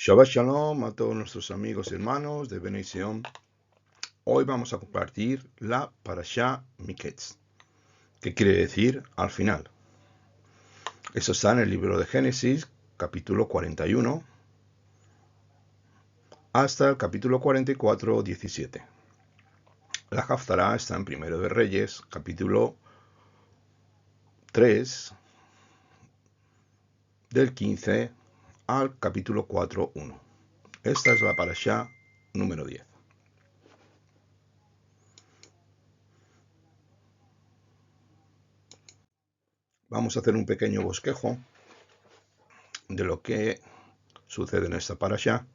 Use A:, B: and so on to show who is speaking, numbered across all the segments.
A: Shabbat Shalom a todos nuestros amigos y hermanos de Bendición. Hoy vamos a compartir la Parashá Miketz, que quiere decir al final. Eso está en el libro de Génesis, capítulo 41, hasta el capítulo 44, 17. La Haftará está en Primero de Reyes, capítulo 3, del 15 al capítulo 4, 1. Esta es la Parashá número 10. Vamos a hacer un pequeño bosquejo de lo que sucede en esta Parashá.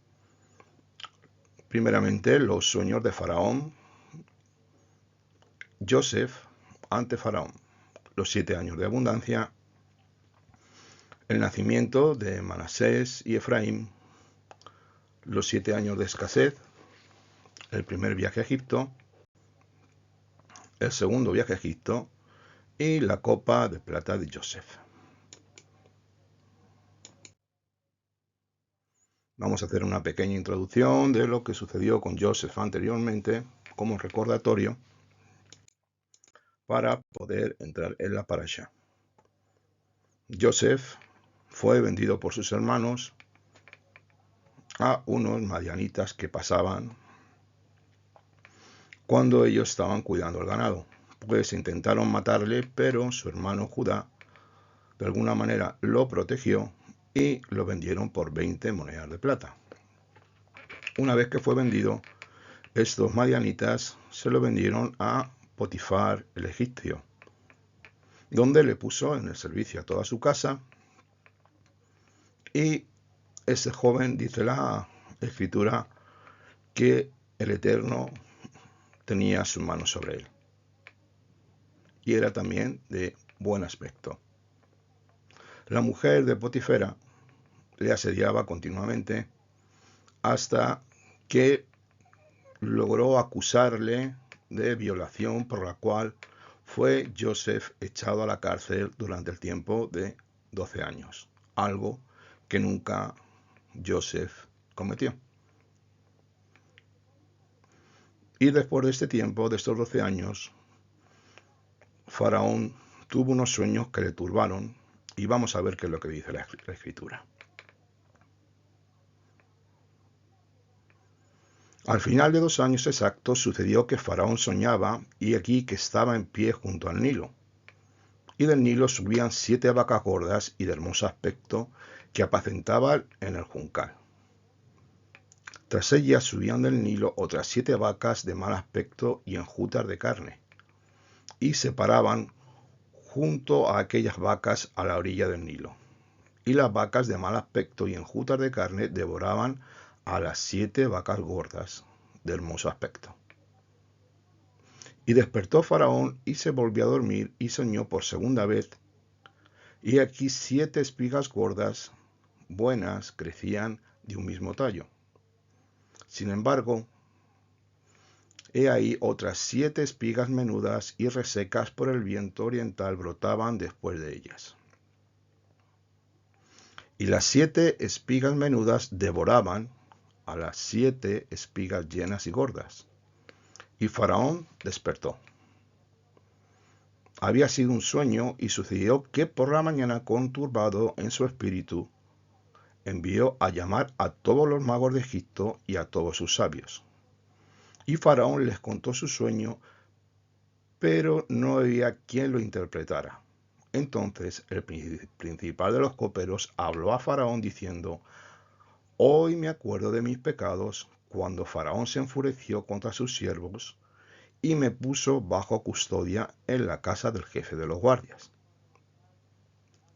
A: Primeramente, los sueños de Faraón, Joseph ante Faraón, los 7 años de abundancia, el nacimiento de Manasés y Efraín, los 7 años de escasez, el primer viaje a Egipto, el segundo viaje a Egipto y la copa de plata de Joseph. Vamos a hacer una pequeña introducción de lo que sucedió con Joseph anteriormente como recordatorio para poder entrar en la parasha. Joseph fue vendido por sus hermanos a unos madianitas que pasaban cuando ellos estaban cuidando el ganado. Pues intentaron matarle, pero su hermano Judá de alguna manera lo protegió y lo vendieron por 20 monedas de plata. Una vez que fue vendido, estos madianitas se lo vendieron a Potifar el egipcio, donde le puso en el servicio a toda su casa, y ese joven, dice la escritura, que el Eterno tenía sus manos sobre él, y era también de buen aspecto. La mujer de Potifera le asediaba continuamente hasta que logró acusarle de violación, por la cual fue Joseph echado a la cárcel durante el tiempo de 12 años, algo que nunca Joseph cometió. Y después de este tiempo, de estos 12 años, Faraón tuvo unos sueños que le turbaron, y vamos a ver qué es lo que dice la escritura. Al final de 2 años exactos sucedió que Faraón soñaba, y aquí que estaba en pie junto al Nilo. Y del Nilo subían 7 vacas gordas y de hermoso aspecto que apacentaban en el juncal. Tras ellas subían del Nilo otras 7 vacas de mal aspecto y enjutas de carne, y se paraban junto a aquellas vacas a la orilla del Nilo. Y las vacas de mal aspecto y enjutas de carne devoraban a las 7 vacas gordas de hermoso aspecto. Y despertó Faraón y se volvió a dormir y soñó por segunda vez. Y aquí 7 espigas gordas, buenas, crecían de un mismo tallo. Sin embargo, he ahí otras 7 espigas menudas y resecas por el viento oriental brotaban después de ellas. Y las 7 espigas menudas devoraban a las 7 espigas llenas y gordas. Y Faraón despertó. Había sido un sueño, y sucedió que por la mañana, conturbado en su espíritu, envió a llamar a todos los magos de Egipto y a todos sus sabios. Y Faraón les contó su sueño, pero no había quien lo interpretara. Entonces el principal de los coperos habló a Faraón diciendo: Hoy me acuerdo de mis pecados, cuando Faraón se enfureció contra sus siervos y me puso bajo custodia en la casa del jefe de los guardias.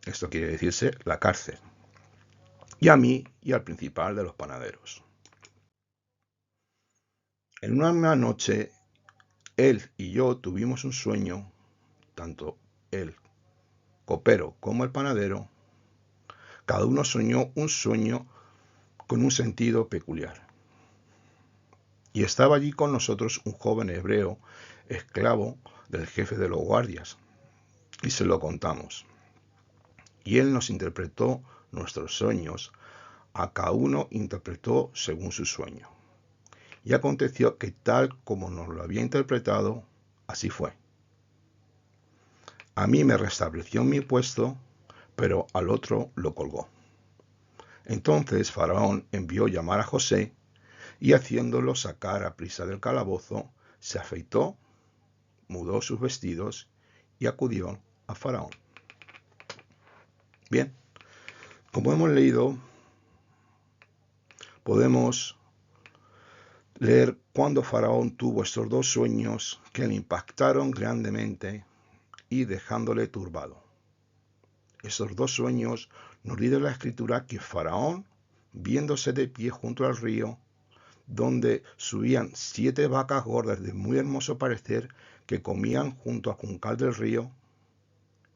A: Esto quiere decirse la cárcel. Y a mí y al principal de los panaderos. En una noche, él y yo tuvimos un sueño, tanto el copero como el panadero. Cada uno soñó un sueño con un sentido peculiar. Y estaba allí con nosotros un joven hebreo, esclavo del jefe de los guardias, y se lo contamos. Y él nos interpretó nuestros sueños, A cada uno interpretó según su sueño. Y aconteció que tal como nos lo había interpretado, así fue. A mí me restableció mi puesto, pero al otro lo colgó. Entonces Faraón envió llamar a José, y haciéndolo sacar a prisa del calabozo, se afeitó, mudó sus vestidos y acudió a Faraón. Bien, como hemos leído, podemos leer cuando Faraón tuvo estos dos sueños que le impactaron grandemente y dejándole turbado. Estos dos sueños nos dice la Escritura que Faraón, viéndose de pie junto al río, donde subían 7 vacas gordas de muy hermoso parecer que comían junto al juncal del río,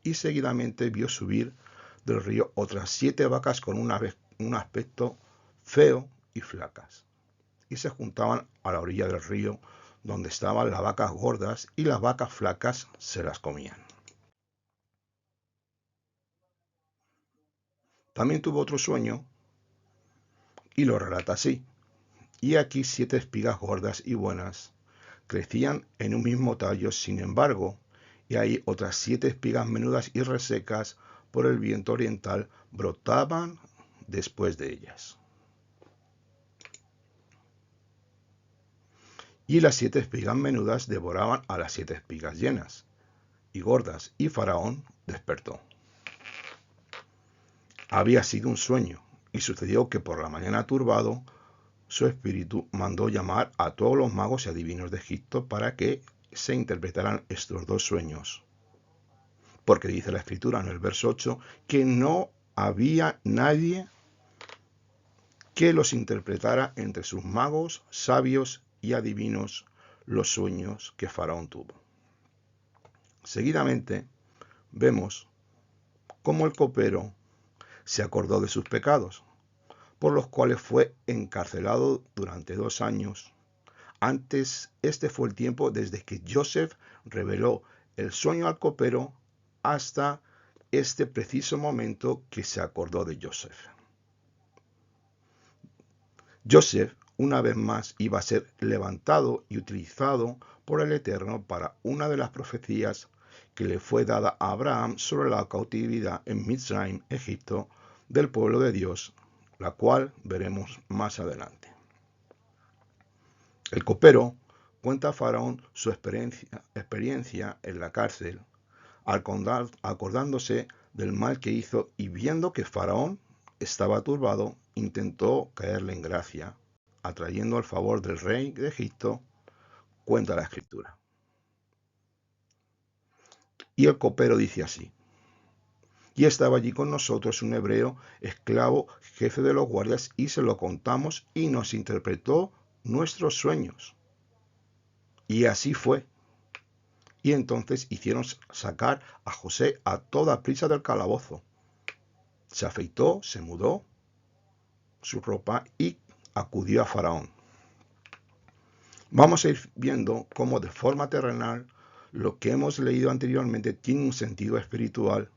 A: y seguidamente vio subir del río otras 7 vacas con un aspecto feo y flacas, y se juntaban a la orilla del río donde estaban las vacas gordas, y las vacas flacas se las comían. También tuvo otro sueño y lo relata así: y aquí 7 espigas gordas y buenas crecían en un mismo tallo, sin embargo, y ahí otras 7 espigas menudas y resecas por el viento oriental brotaban después de ellas. Y las 7 espigas menudas devoraban a las 7 espigas llenas y gordas, y Faraón despertó. Había sido un sueño, y sucedió que por la mañana turbado, su espíritu mandó llamar a todos los magos y adivinos de Egipto para que se interpretaran estos dos sueños. Porque dice la Escritura en el verso 8 que no había nadie que los interpretara entre sus magos, sabios y adivinos los sueños que Faraón tuvo. Seguidamente vemos cómo el copero se acordó de sus pecados, por los cuales fue encarcelado durante 2 años. Antes, este fue el tiempo desde que Joseph reveló el sueño al copero hasta este preciso momento que se acordó de Joseph. Joseph, una vez más, iba a ser levantado y utilizado por el Eterno para una de las profecías que le fue dada a Abraham sobre la cautividad en Mitzrayim, Egipto, del pueblo de Dios, la cual veremos más adelante. El copero cuenta a Faraón su experiencia en la cárcel, acordándose del mal que hizo, y viendo que Faraón estaba turbado, intentó caerle en gracia, atrayendo el favor del rey de Egipto, cuenta la Escritura. Y el copero dice así: y estaba allí con nosotros un hebreo, esclavo, jefe de los guardias, y se lo contamos y nos interpretó nuestros sueños. Y así fue. Y entonces hicieron sacar a José a toda prisa del calabozo. Se afeitó, se mudó su ropa y acudió a Faraón. Vamos a ir viendo cómo de forma terrenal lo que hemos leído anteriormente tiene un sentido espiritual,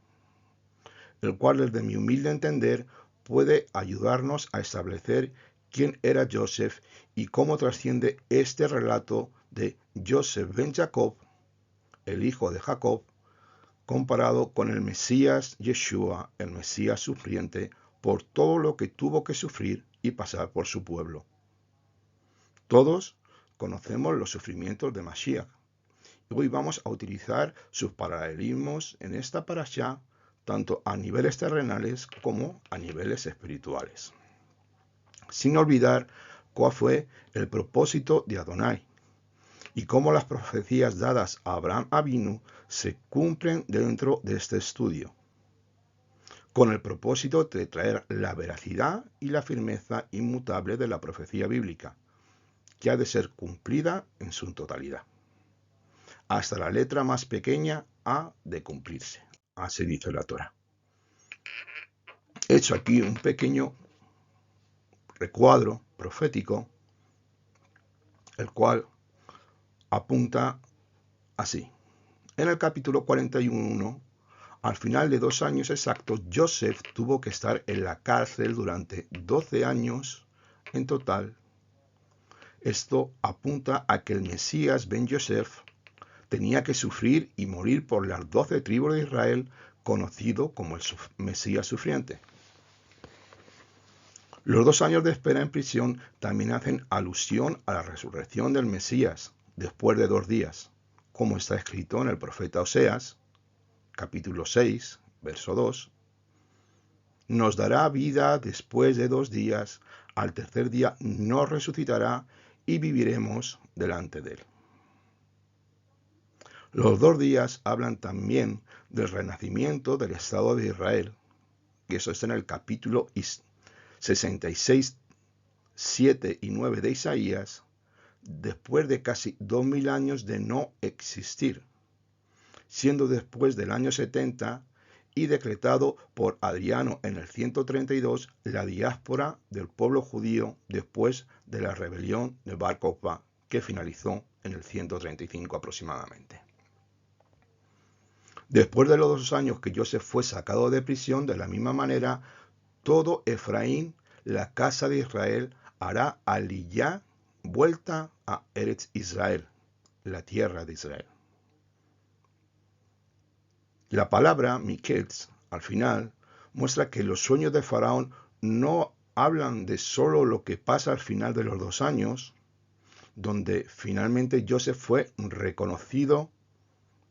A: el cual desde mi humilde entender puede ayudarnos a establecer quién era Joseph y cómo trasciende este relato de Joseph ben Jacob, el hijo de Jacob, comparado con el Mesías Yeshua, el Mesías sufriente, por todo lo que tuvo que sufrir y pasar por su pueblo. Todos conocemos los sufrimientos de Mashiach. Hoy vamos a utilizar sus paralelismos en esta parashá, tanto a niveles terrenales como a niveles espirituales. Sin olvidar cuál fue el propósito de Adonai y cómo las profecías dadas a Abraham Avinu se cumplen dentro de este estudio, con el propósito de traer la veracidad y la firmeza inmutable de la profecía bíblica, que ha de ser cumplida en su totalidad. Hasta la letra más pequeña ha de cumplirse. Así dice la Torá. He hecho aquí un pequeño recuadro profético, el cual apunta así. En el capítulo 41 Al final de 2 años exactos, Joseph tuvo que estar en la cárcel durante 12 años en total. Esto apunta a que el Mesías Ben Yosef tenía que sufrir y morir por las 12 tribus de Israel, conocido como el Mesías sufriente. Los 2 años de espera en prisión también hacen alusión a la resurrección del Mesías después de 2 días, como está escrito en el profeta Oseas, capítulo 6, verso 2. Nos dará vida después de 2 días, al tercer día nos resucitará y viviremos delante de él. Los 2 días hablan también del renacimiento del Estado de Israel, y eso está en el capítulo 66, 7 y 9 de Isaías, después de casi 2000 años de no existir, siendo después del año 70 y decretado por Adriano en el 132 la diáspora del pueblo judío después de la rebelión de Bar Kokhba, que finalizó en el 135 aproximadamente. Después de los 2 años que Joseph fue sacado de prisión, de la misma manera, todo Efraín, la casa de Israel, hará aliyá, vuelta a Eretz Israel, la tierra de Israel. La palabra Miketz, al final, muestra que los sueños de Faraón no hablan de solo lo que pasa al final de los 2 años, donde finalmente Joseph fue reconocido,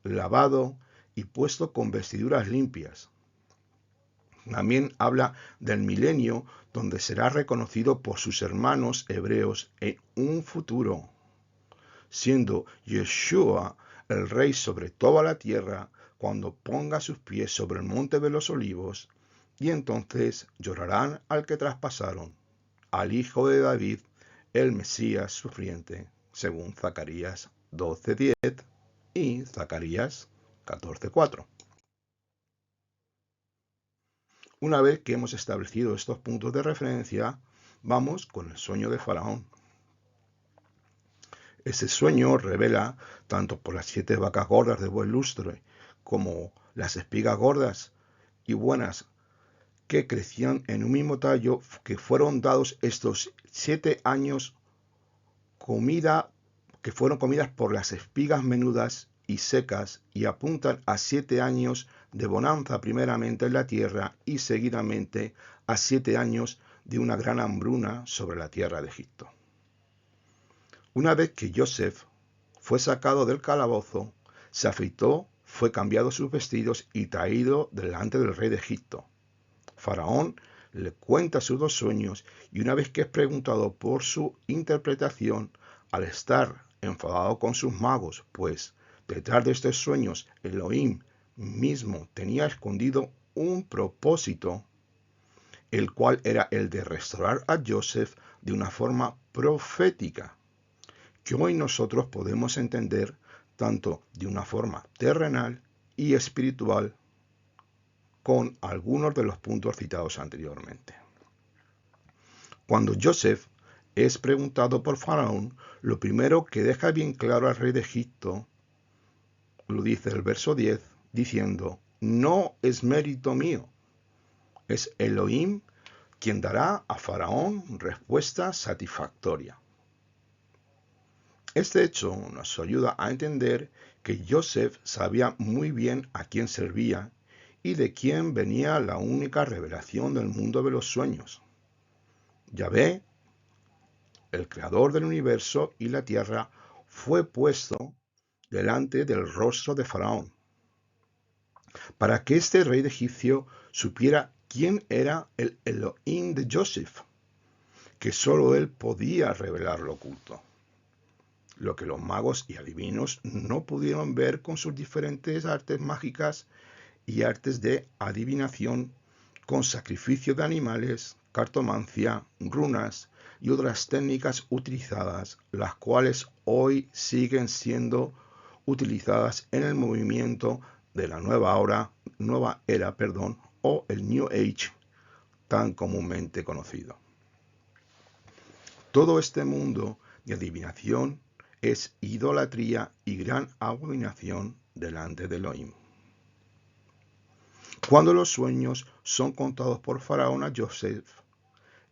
A: lavado y puesto con vestiduras limpias. También habla del milenio, donde será reconocido por sus hermanos hebreos en un futuro, siendo Yeshua el rey sobre toda la tierra cuando ponga sus pies sobre el monte de los olivos, y entonces llorarán al que traspasaron, al hijo de David, el Mesías sufriente, según Zacarías 12:10 y Zacarías 14:4. Una vez que hemos establecido estos puntos de referencia, vamos con el sueño de Faraón. Ese sueño revela, tanto por las 7 vacas gordas de buen lustre, como las espigas gordas y buenas que crecían en un mismo tallo, que fueron dados estos 7 años que fueron comidas por las espigas menudas y secas, y apuntan a 7 años de bonanza primeramente en la tierra y seguidamente a 7 años de una gran hambruna sobre la tierra de Egipto. Una vez que Joseph fue sacado del calabozo, se afeitó, fue cambiado sus vestidos y traído delante del rey de Egipto. Faraón le cuenta sus 2 sueños, y una vez que es preguntado por su interpretación, al estar enfadado con sus magos, pues detrás de estos sueños Elohim mismo tenía escondido un propósito, el cual era el de restaurar a Joseph de una forma profética, que hoy nosotros podemos entender tanto de una forma terrenal y espiritual, con algunos de los puntos citados anteriormente. Cuando Joseph es preguntado por Faraón, lo primero que deja bien claro al rey de Egipto, lo dice el verso 10, diciendo: no es mérito mío, es Elohim quien dará a Faraón respuesta satisfactoria. Este hecho nos ayuda a entender que Joseph sabía muy bien a quién servía y de quién venía la única revelación del mundo de los sueños. Yahvé, el creador del universo y la tierra, fue puesto delante del rostro de Faraón, para que este rey de egipcio supiera quién era el Elohim de Joseph, que solo él podía revelar lo oculto, lo que los magos y adivinos no pudieron ver con sus diferentes artes mágicas y artes de adivinación, con sacrificio de animales, cartomancia, runas y otras técnicas utilizadas, las cuales hoy siguen siendo utilizadas en el movimiento de la nueva era, o el New Age, tan comúnmente conocido. Todo este mundo de adivinación es idolatría y gran abominación delante de Elohim. Cuando los sueños son contados por Faraón a Joseph,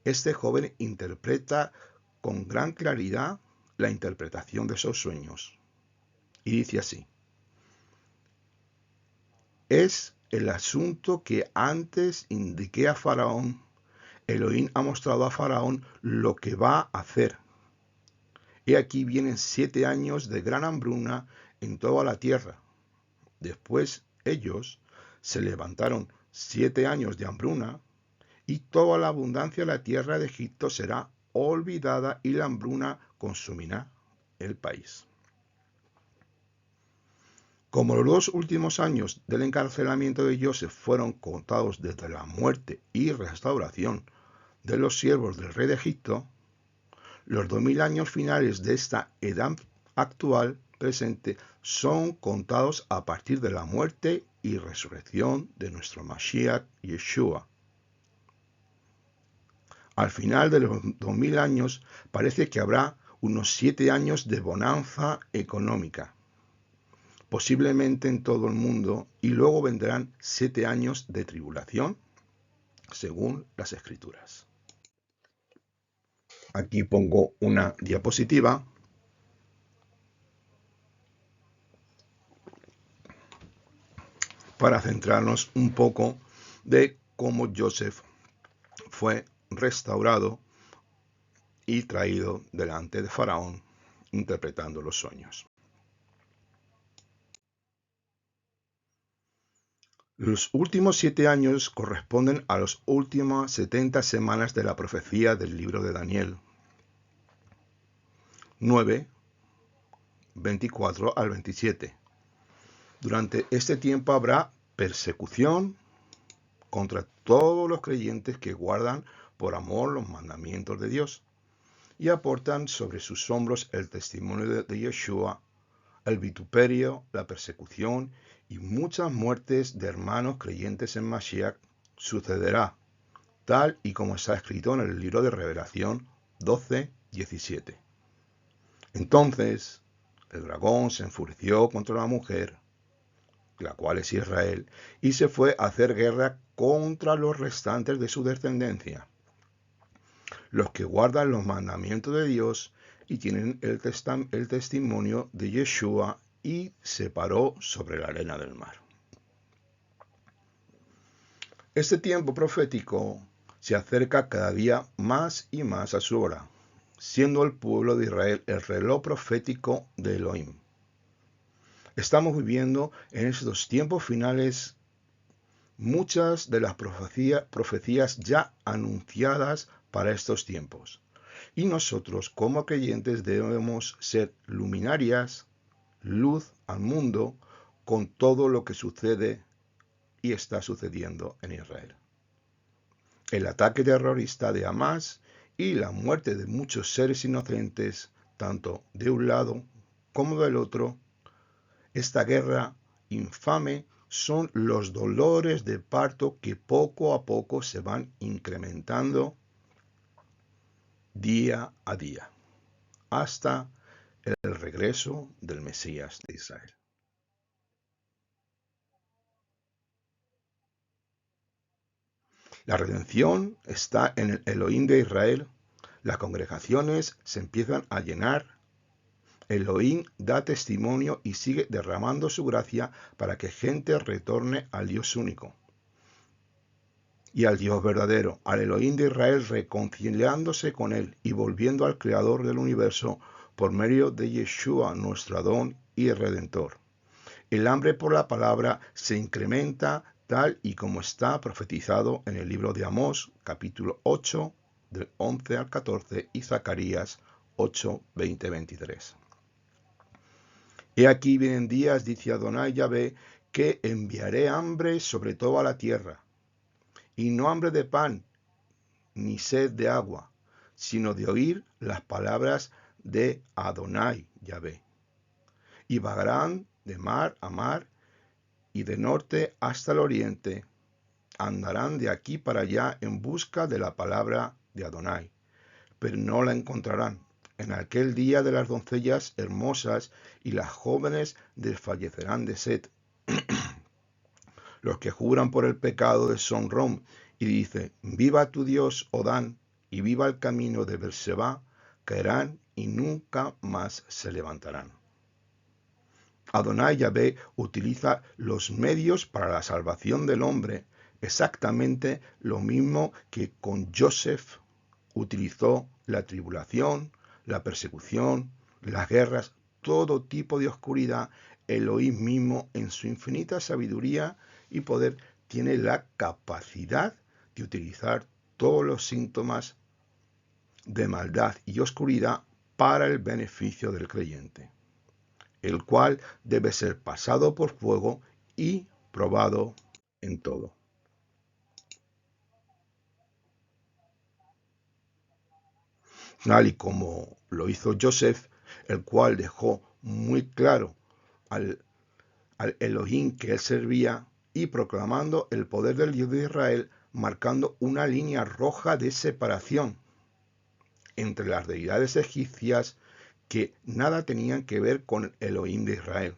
A: este joven interpreta con gran claridad la interpretación de esos sueños. Y dice así: es el asunto que antes indiqué a Faraón. Elohim ha mostrado a Faraón lo que va a hacer. He aquí vienen 7 años de gran hambruna en toda la tierra. Después ellos se levantaron 7 años de hambruna, y toda la abundancia de la tierra de Egipto será olvidada y la hambruna consumirá el país. Como los 2 últimos años del encarcelamiento de Joseph fueron contados desde la muerte y restauración de los siervos del rey de Egipto, los 2000 años finales de esta edad actual presente son contados a partir de la muerte y resurrección de nuestro Mashiach Yeshua. Al final de los 2000 años parece que habrá unos 7 años de bonanza económica, posiblemente en todo el mundo, y luego vendrán 7 años de tribulación, según las Escrituras. Aquí pongo una diapositiva para centrarnos un poco de cómo Joseph fue restaurado y traído delante de Faraón interpretando los sueños. Los últimos 7 años corresponden a las últimas 70 semanas de la profecía del libro de Daniel 9, 24 al 27. Durante este tiempo habrá persecución contra todos los creyentes que guardan por amor los mandamientos de Dios y aportan sobre sus hombros el testimonio de Yeshua. El vituperio, la persecución y muchas muertes de hermanos creyentes en Mashiach sucederá, tal y como está escrito en el libro de Revelación 12:17. Entonces el dragón se enfureció contra la mujer, la cual es Israel, y se fue a hacer guerra contra los restantes de su descendencia, los que guardan los mandamientos de Dios y tienen el testimonio de Yeshua, y se paró sobre la arena del mar. Este tiempo profético se acerca cada día más y más a su hora, siendo el pueblo de Israel el reloj profético de Elohim. Estamos viviendo en estos tiempos finales muchas de las profecías ya anunciadas para estos tiempos. Y nosotros como creyentes debemos ser luminarias, luz al mundo con todo lo que sucede y está sucediendo en Israel. El ataque terrorista de Hamás y la muerte de muchos seres inocentes, tanto de un lado como del otro, esta guerra infame son los dolores de parto que poco a poco se van incrementando día a día, hasta el regreso del Mesías de Israel. La redención está en el Elohim de Israel. Las congregaciones se empiezan a llenar. Elohim da testimonio y sigue derramando su gracia para que gente retorne al Dios único y al Dios verdadero, al Elohim de Israel, reconciliándose con él y volviendo al Creador del universo por medio de Yeshua, nuestro Adón y Redentor. El hambre por la palabra se incrementa tal y como está profetizado en el libro de Amós, capítulo 8, del 11 al 14, y Zacarías 8, 20-23. He aquí vienen días, dice Adonai Yahvé, que enviaré hambre sobre toda la tierra, y no hambre de pan, ni sed de agua, sino de oír las palabras de Adonai Yahvé. Y vagarán de mar a mar, y de norte hasta el oriente, andarán de aquí para allá en busca de la palabra de Adonai, pero no la encontrarán. En aquel día de las doncellas hermosas y las jóvenes desfallecerán de sed. los que juran por el pecado de Sonrom, y dice, viva tu Dios, Odán, y viva el camino de Berseba, caerán y nunca más se levantarán. Adonai Yahvé utiliza los medios para la salvación del hombre, exactamente lo mismo que con Joseph utilizó la tribulación, la persecución, las guerras, todo tipo de oscuridad. Elohim mismo, en su infinita sabiduría y poder, tiene la capacidad de utilizar todos los síntomas de maldad y oscuridad para el beneficio del creyente, el cual debe ser pasado por fuego y probado en todo. Tal y como lo hizo Joseph, el cual dejó muy claro al Elohim que él servía y proclamando el poder del Dios de Israel, marcando una línea roja de separación entre las deidades egipcias que nada tenían que ver con el Elohim de Israel,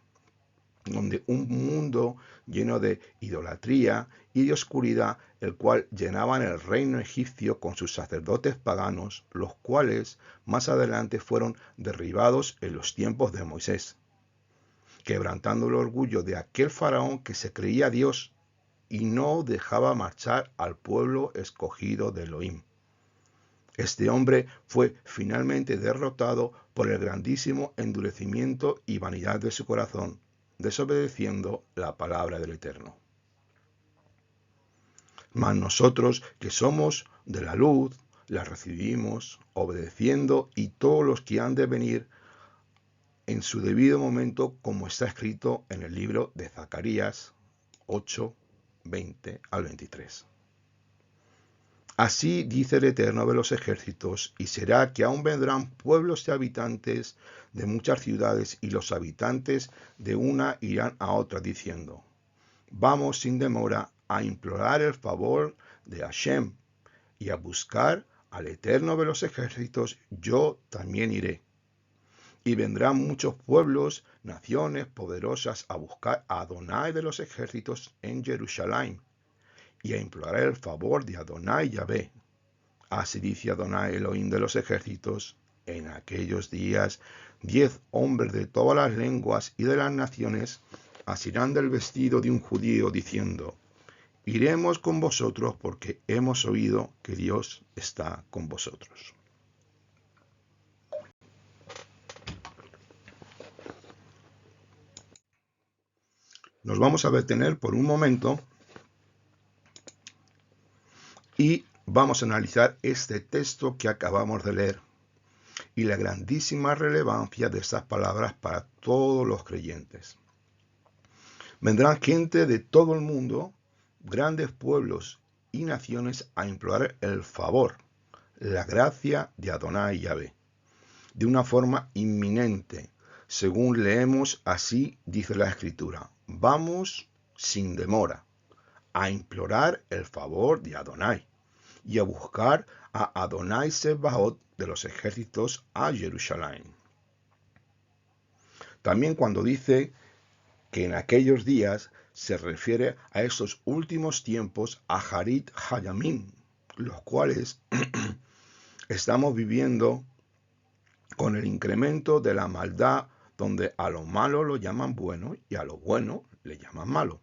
A: donde un mundo lleno de idolatría y de oscuridad, el cual llenaban el reino egipcio con sus sacerdotes paganos, los cuales más adelante fueron derribados en los tiempos de Moisés, quebrantando el orgullo de aquel faraón que se creía Dios y no dejaba marchar al pueblo escogido de Elohim. Este hombre fue finalmente derrotado por el grandísimo endurecimiento y vanidad de su corazón, desobedeciendo la palabra del Eterno. Mas nosotros, que somos de la luz, la recibimos, obedeciendo, y todos los que han de venir en su debido momento, como está escrito en el libro de Zacarías 8, 20 al 23. Así dice el Eterno de los ejércitos, y será que aún vendrán pueblos y habitantes de muchas ciudades, y los habitantes de una irán a otra, diciendo, vamos sin demora a implorar el favor de Hashem, y a buscar al Eterno de los ejércitos, yo también iré. Y vendrán muchos pueblos, naciones poderosas a buscar a Adonai de los ejércitos en Jerusalén, y a implorar el favor de Adonai Yahvé. Así dice Adonai Elohim de los ejércitos, en aquellos días 10 hombres de todas las lenguas y de las naciones asirán del vestido de un judío, diciendo, iremos con vosotros porque hemos oído que Dios está con vosotros. Nos vamos a detener por un momento y vamos a analizar este texto que acabamos de leer y la grandísima relevancia de estas palabras para todos los creyentes. Vendrán gente de todo el mundo, grandes pueblos y naciones a implorar el favor, la gracia de Adonai Yahvé, de una forma inminente. Según leemos, así dice la Escritura, vamos sin demora a implorar el favor de Adonai y a buscar a Adonai Sebaot de los ejércitos a Jerusalén. También cuando dice que en aquellos días se refiere a esos últimos tiempos, a Harit Hayamim, los cuales estamos viviendo con el incremento de la maldad, donde a lo malo lo llaman bueno y a lo bueno le llaman malo,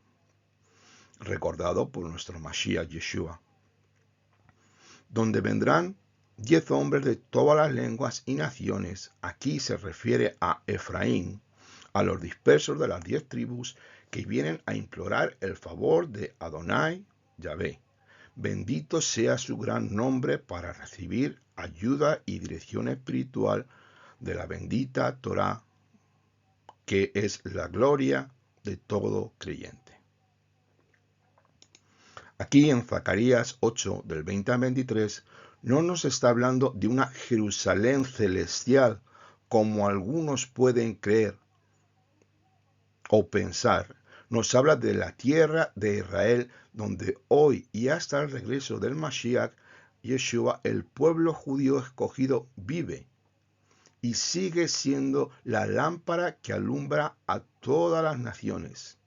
A: recordado por nuestro Mashiach Yeshua, donde vendrán 10 hombres de todas las lenguas y naciones. Aquí se refiere a Efraín, a los dispersos de las 10 tribus que vienen a implorar el favor de Adonai Yahvé. Bendito sea su gran nombre para recibir ayuda y dirección espiritual de la bendita Torá, que es la gloria de todo creyente. Aquí en Zacarías 8, del 20 al 23, no nos está hablando de una Jerusalén celestial, como algunos pueden creer o pensar. Nos habla de la tierra de Israel, donde hoy y hasta el regreso del Mashiach, Yeshua, el pueblo judío escogido vive y sigue siendo la lámpara que alumbra a todas las naciones,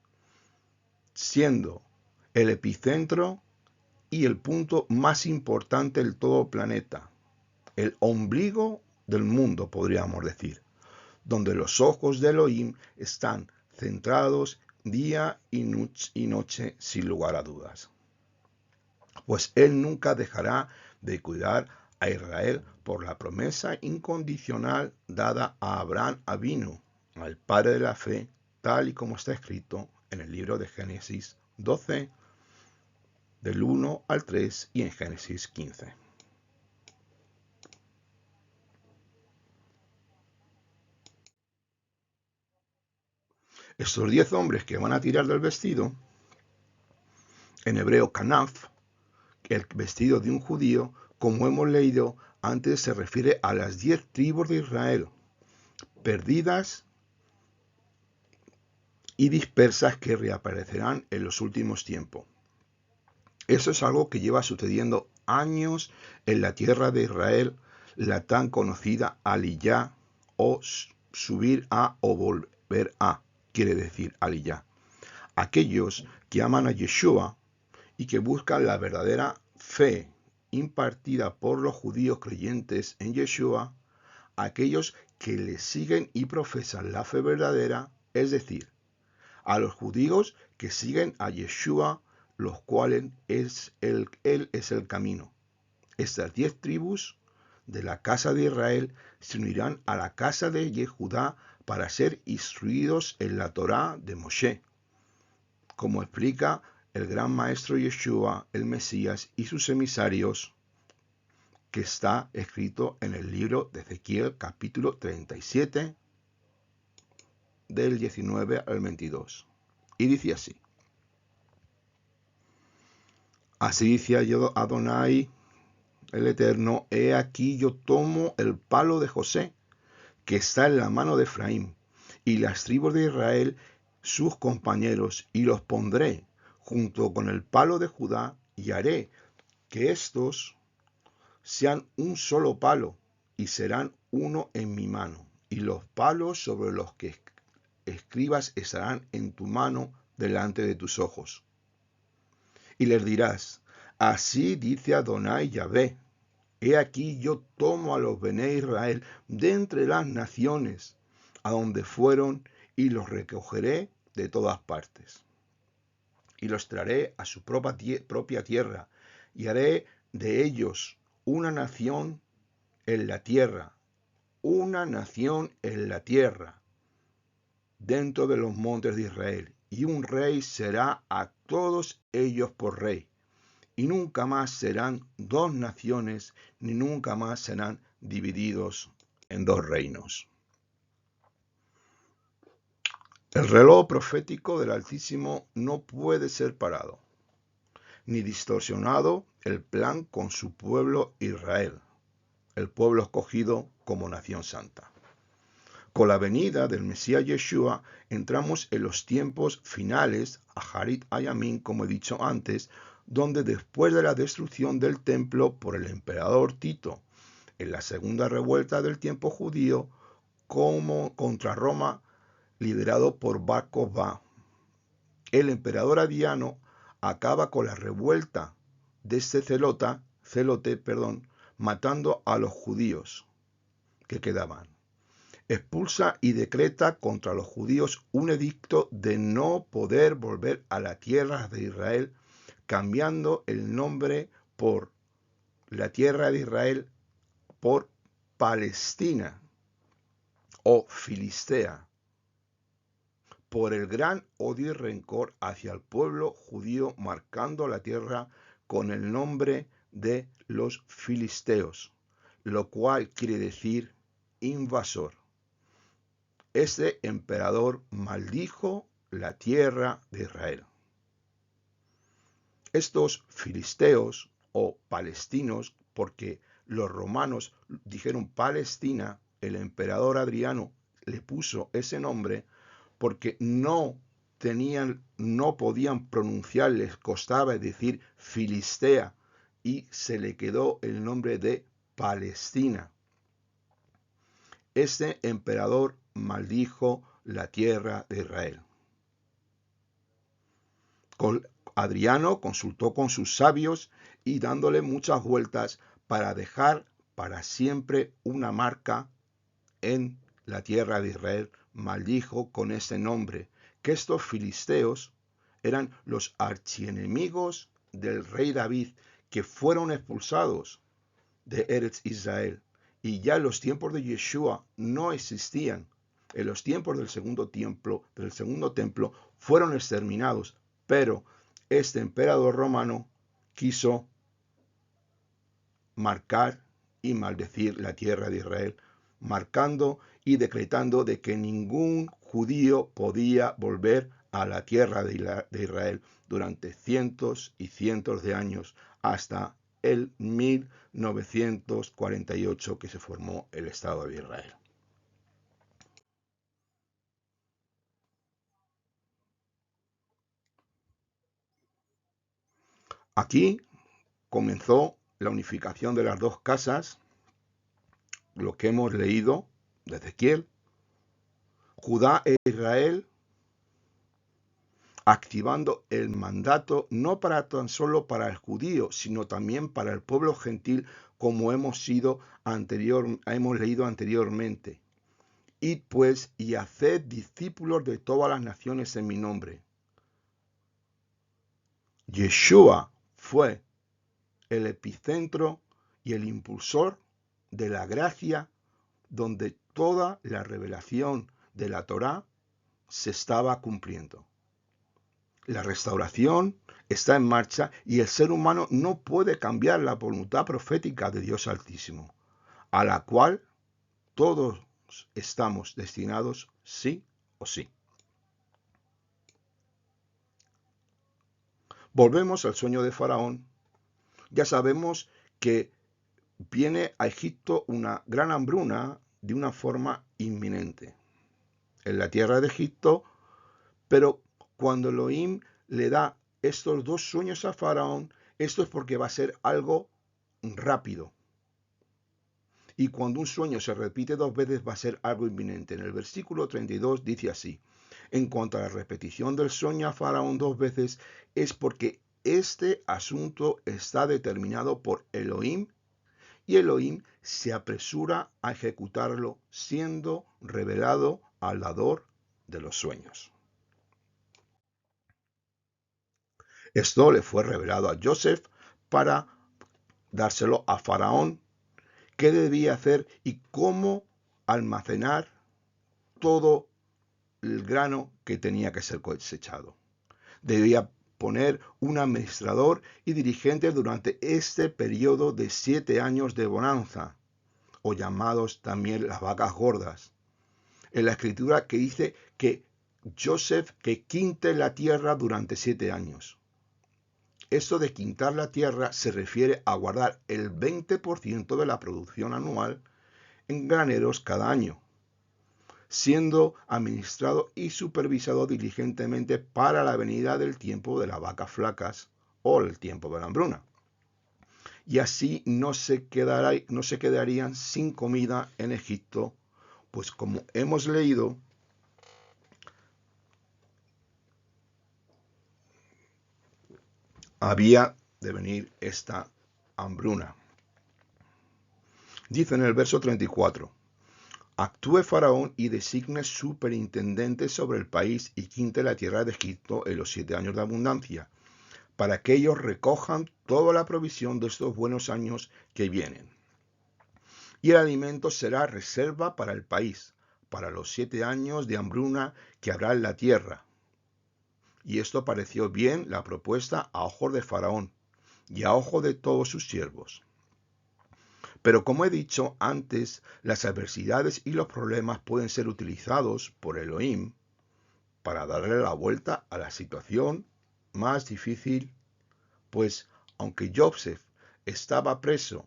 A: siendo el epicentro y el punto más importante del todo planeta, el ombligo del mundo, podríamos decir, donde los ojos de Elohim están centrados día y noche sin lugar a dudas. Pues Él nunca dejará de cuidar a Israel por la promesa incondicional dada a Abraham Avinu, al padre de la fe, tal y como está escrito en el libro de Génesis 12, del 1 al 3 y en Génesis 15. Estos 10 hombres que van a tirar del vestido, en hebreo kanaf, el vestido de un judío, como hemos leído antes, se refiere a las 10 tribus de Israel, perdidas y dispersas, que reaparecerán en los últimos tiempos. Eso es algo que lleva sucediendo años en la tierra de Israel, la tan conocida Aliyá, o subir a o volver a, quiere decir Aliyá. Aquellos que aman a Yeshua y que buscan la verdadera fe impartida por los judíos creyentes en Yeshua, aquellos que le siguen y profesan la fe verdadera, es decir, a los judíos que siguen a Yeshua, los cuales Él es el camino. Estas 10 tribus de la casa de Israel se unirán a la casa de Judá para ser instruidos en la Torá de Moshe, como explica el gran maestro Yeshua, el Mesías y sus emisarios, que está escrito en el libro de Ezequiel capítulo 37, del 19 al 22. Y dice así: Así dice Adonai el Eterno, he aquí yo tomo el palo de José, que está en la mano de Efraín, y las tribus de Israel, sus compañeros, y los pondré junto con el palo de Judá, y haré que estos sean un solo palo, y serán uno en mi mano, y los palos sobre los que escribas estarán en tu mano delante de tus ojos. Y les dirás: así dice Adonai Yahvé, he aquí yo tomo a los Bené Israel de entre las naciones, a donde fueron, y los recogeré de todas partes. Y los traeré a su propia tierra, y haré de ellos una nación en la tierra, una nación en la tierra, dentro de los montes de Israel, y un rey será a todos ellos por rey. Y nunca más serán dos naciones, ni nunca más serán divididos en dos reinos. El reloj profético del Altísimo no puede ser parado, ni distorsionado el plan con su pueblo Israel, el pueblo escogido como nación santa. Con la venida del Mesías Yeshua entramos en los tiempos finales, Aharit Ayamin, como he dicho antes, donde después de la destrucción del templo por el emperador Tito, en la segunda revuelta del tiempo judío, como contra Roma, liderado por Bar Kokhba, el emperador Adriano acaba con la revuelta de este celote, matando a los judíos que quedaban. Expulsa y decreta contra los judíos un edicto de no poder volver a la tierra de Israel, cambiando el nombre por la tierra de Israel por Palestina o Filistea, por el gran odio y rencor hacia el pueblo judío, marcando la tierra con el nombre de los filisteos, lo cual quiere decir invasor. Este emperador maldijo la tierra de Israel. Estos filisteos o palestinos, porque los romanos dijeron Palestina, el emperador Adriano le puso ese nombre porque no podían pronunciar, les costaba decir Filistea, y se le quedó el nombre de Palestina. Este emperador maldijo la tierra de Israel. Adriano consultó con sus sabios y dándole muchas vueltas para dejar para siempre una marca en la tierra de Israel, maldijo con ese nombre, que estos filisteos eran los archienemigos del rey David, que fueron expulsados de Eretz Israel. Y ya en los tiempos de Yeshua no existían. En los tiempos del segundo templo fueron exterminados, pero este emperador romano quiso marcar y maldecir la tierra de Israel, marcando y decretando de que ningún judío podía volver a la tierra de Israel durante cientos y cientos de años, hasta el 1948 que se formó el Estado de Israel. Aquí comenzó la unificación de las dos casas, lo que hemos leído de Ezequiel. Judá e Israel activando el mandato no para tan solo para el judío, sino también para el pueblo gentil, como hemos leído anteriormente. Id pues y haced discípulos de todas las naciones en mi nombre. Yeshua fue el epicentro y el impulsor de la gracia donde toda la revelación de la Torá se estaba cumpliendo. La restauración está en marcha y el ser humano no puede cambiar la voluntad profética de Dios Altísimo, a la cual todos estamos destinados sí o sí. Volvemos al sueño de Faraón. Ya sabemos que viene a Egipto una gran hambruna de una forma inminente en la tierra de Egipto, pero cuando Elohim le da estos dos sueños a Faraón, esto es porque va a ser algo rápido. Y cuando un sueño se repite dos veces va a ser algo inminente. En el versículo 32 dice así: en cuanto a la repetición del sueño a Faraón dos veces, es porque este asunto está determinado por Elohim y Elohim se apresura a ejecutarlo, siendo revelado al dador de los sueños. Esto le fue revelado a Joseph para dárselo a Faraón, qué debía hacer y cómo almacenar todo el grano que tenía que ser cosechado. Debía poner un administrador y dirigente durante este periodo de 7 años de bonanza, o llamados también las vacas gordas. En la escritura que dice que Joseph que quinte la tierra durante 7 años. Esto de quintar la tierra se refiere a guardar el 20% de la producción anual en graneros cada año, siendo administrado y supervisado diligentemente para la venida del tiempo de las vacas flacas o el tiempo de la hambruna. Y así no se quedarían sin comida en Egipto, pues como hemos leído, había de venir esta hambruna. Dice en el verso 34, actúe Faraón y designe superintendentes sobre el país y quinte la tierra de Egipto en los 7 años de abundancia, para que ellos recojan toda la provisión de estos buenos años que vienen. Y el alimento será reserva para el país, para los 7 años de hambruna que habrá en la tierra. Y esto pareció bien la propuesta a ojos de Faraón y a ojos de todos sus siervos. Pero como he dicho antes, las adversidades y los problemas pueden ser utilizados por Elohim para darle la vuelta a la situación más difícil, pues aunque Joseph estaba preso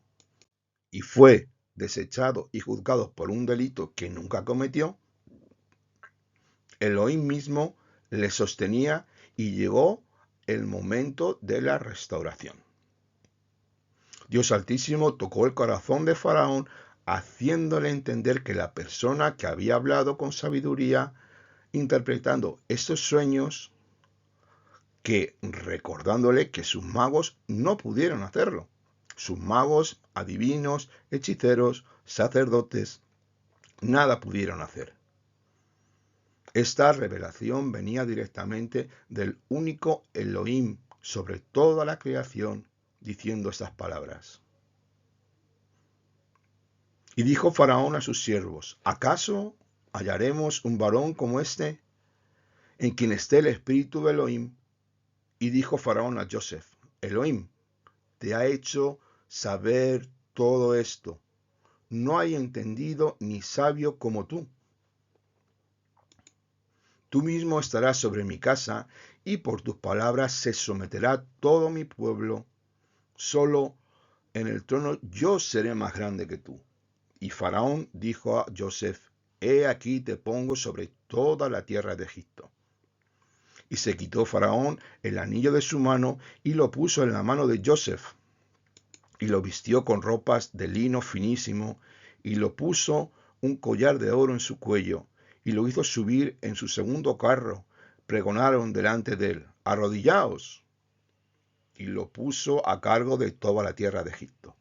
A: y fue desechado y juzgado por un delito que nunca cometió, Elohim mismo le sostenía y llegó el momento de la restauración. Dios Altísimo tocó el corazón de Faraón, haciéndole entender que la persona que había hablado con sabiduría, interpretando estos sueños, que recordándole que sus magos no pudieron hacerlo. Sus magos, adivinos, hechiceros, sacerdotes, nada pudieron hacer. Esta revelación venía directamente del único Elohim sobre toda la creación, diciendo estas palabras. Y dijo Faraón a sus siervos, ¿acaso hallaremos un varón como este, en quien esté el espíritu de Elohim? Y dijo Faraón a Joseph, Elohim te ha hecho saber todo esto. No hay entendido ni sabio como tú. Tú mismo estarás sobre mi casa, y por tus palabras se someterá todo mi pueblo. Solo en el trono yo seré más grande que tú. Y Faraón dijo a Joseph, he aquí te pongo sobre toda la tierra de Egipto. Y se quitó Faraón el anillo de su mano y lo puso en la mano de Joseph. Y lo vistió con ropas de lino finísimo, y lo puso un collar de oro en su cuello, y lo hizo subir en su segundo carro. Pregonaron delante de él, arrodillaos. Y lo puso a cargo de toda la tierra de Egipto.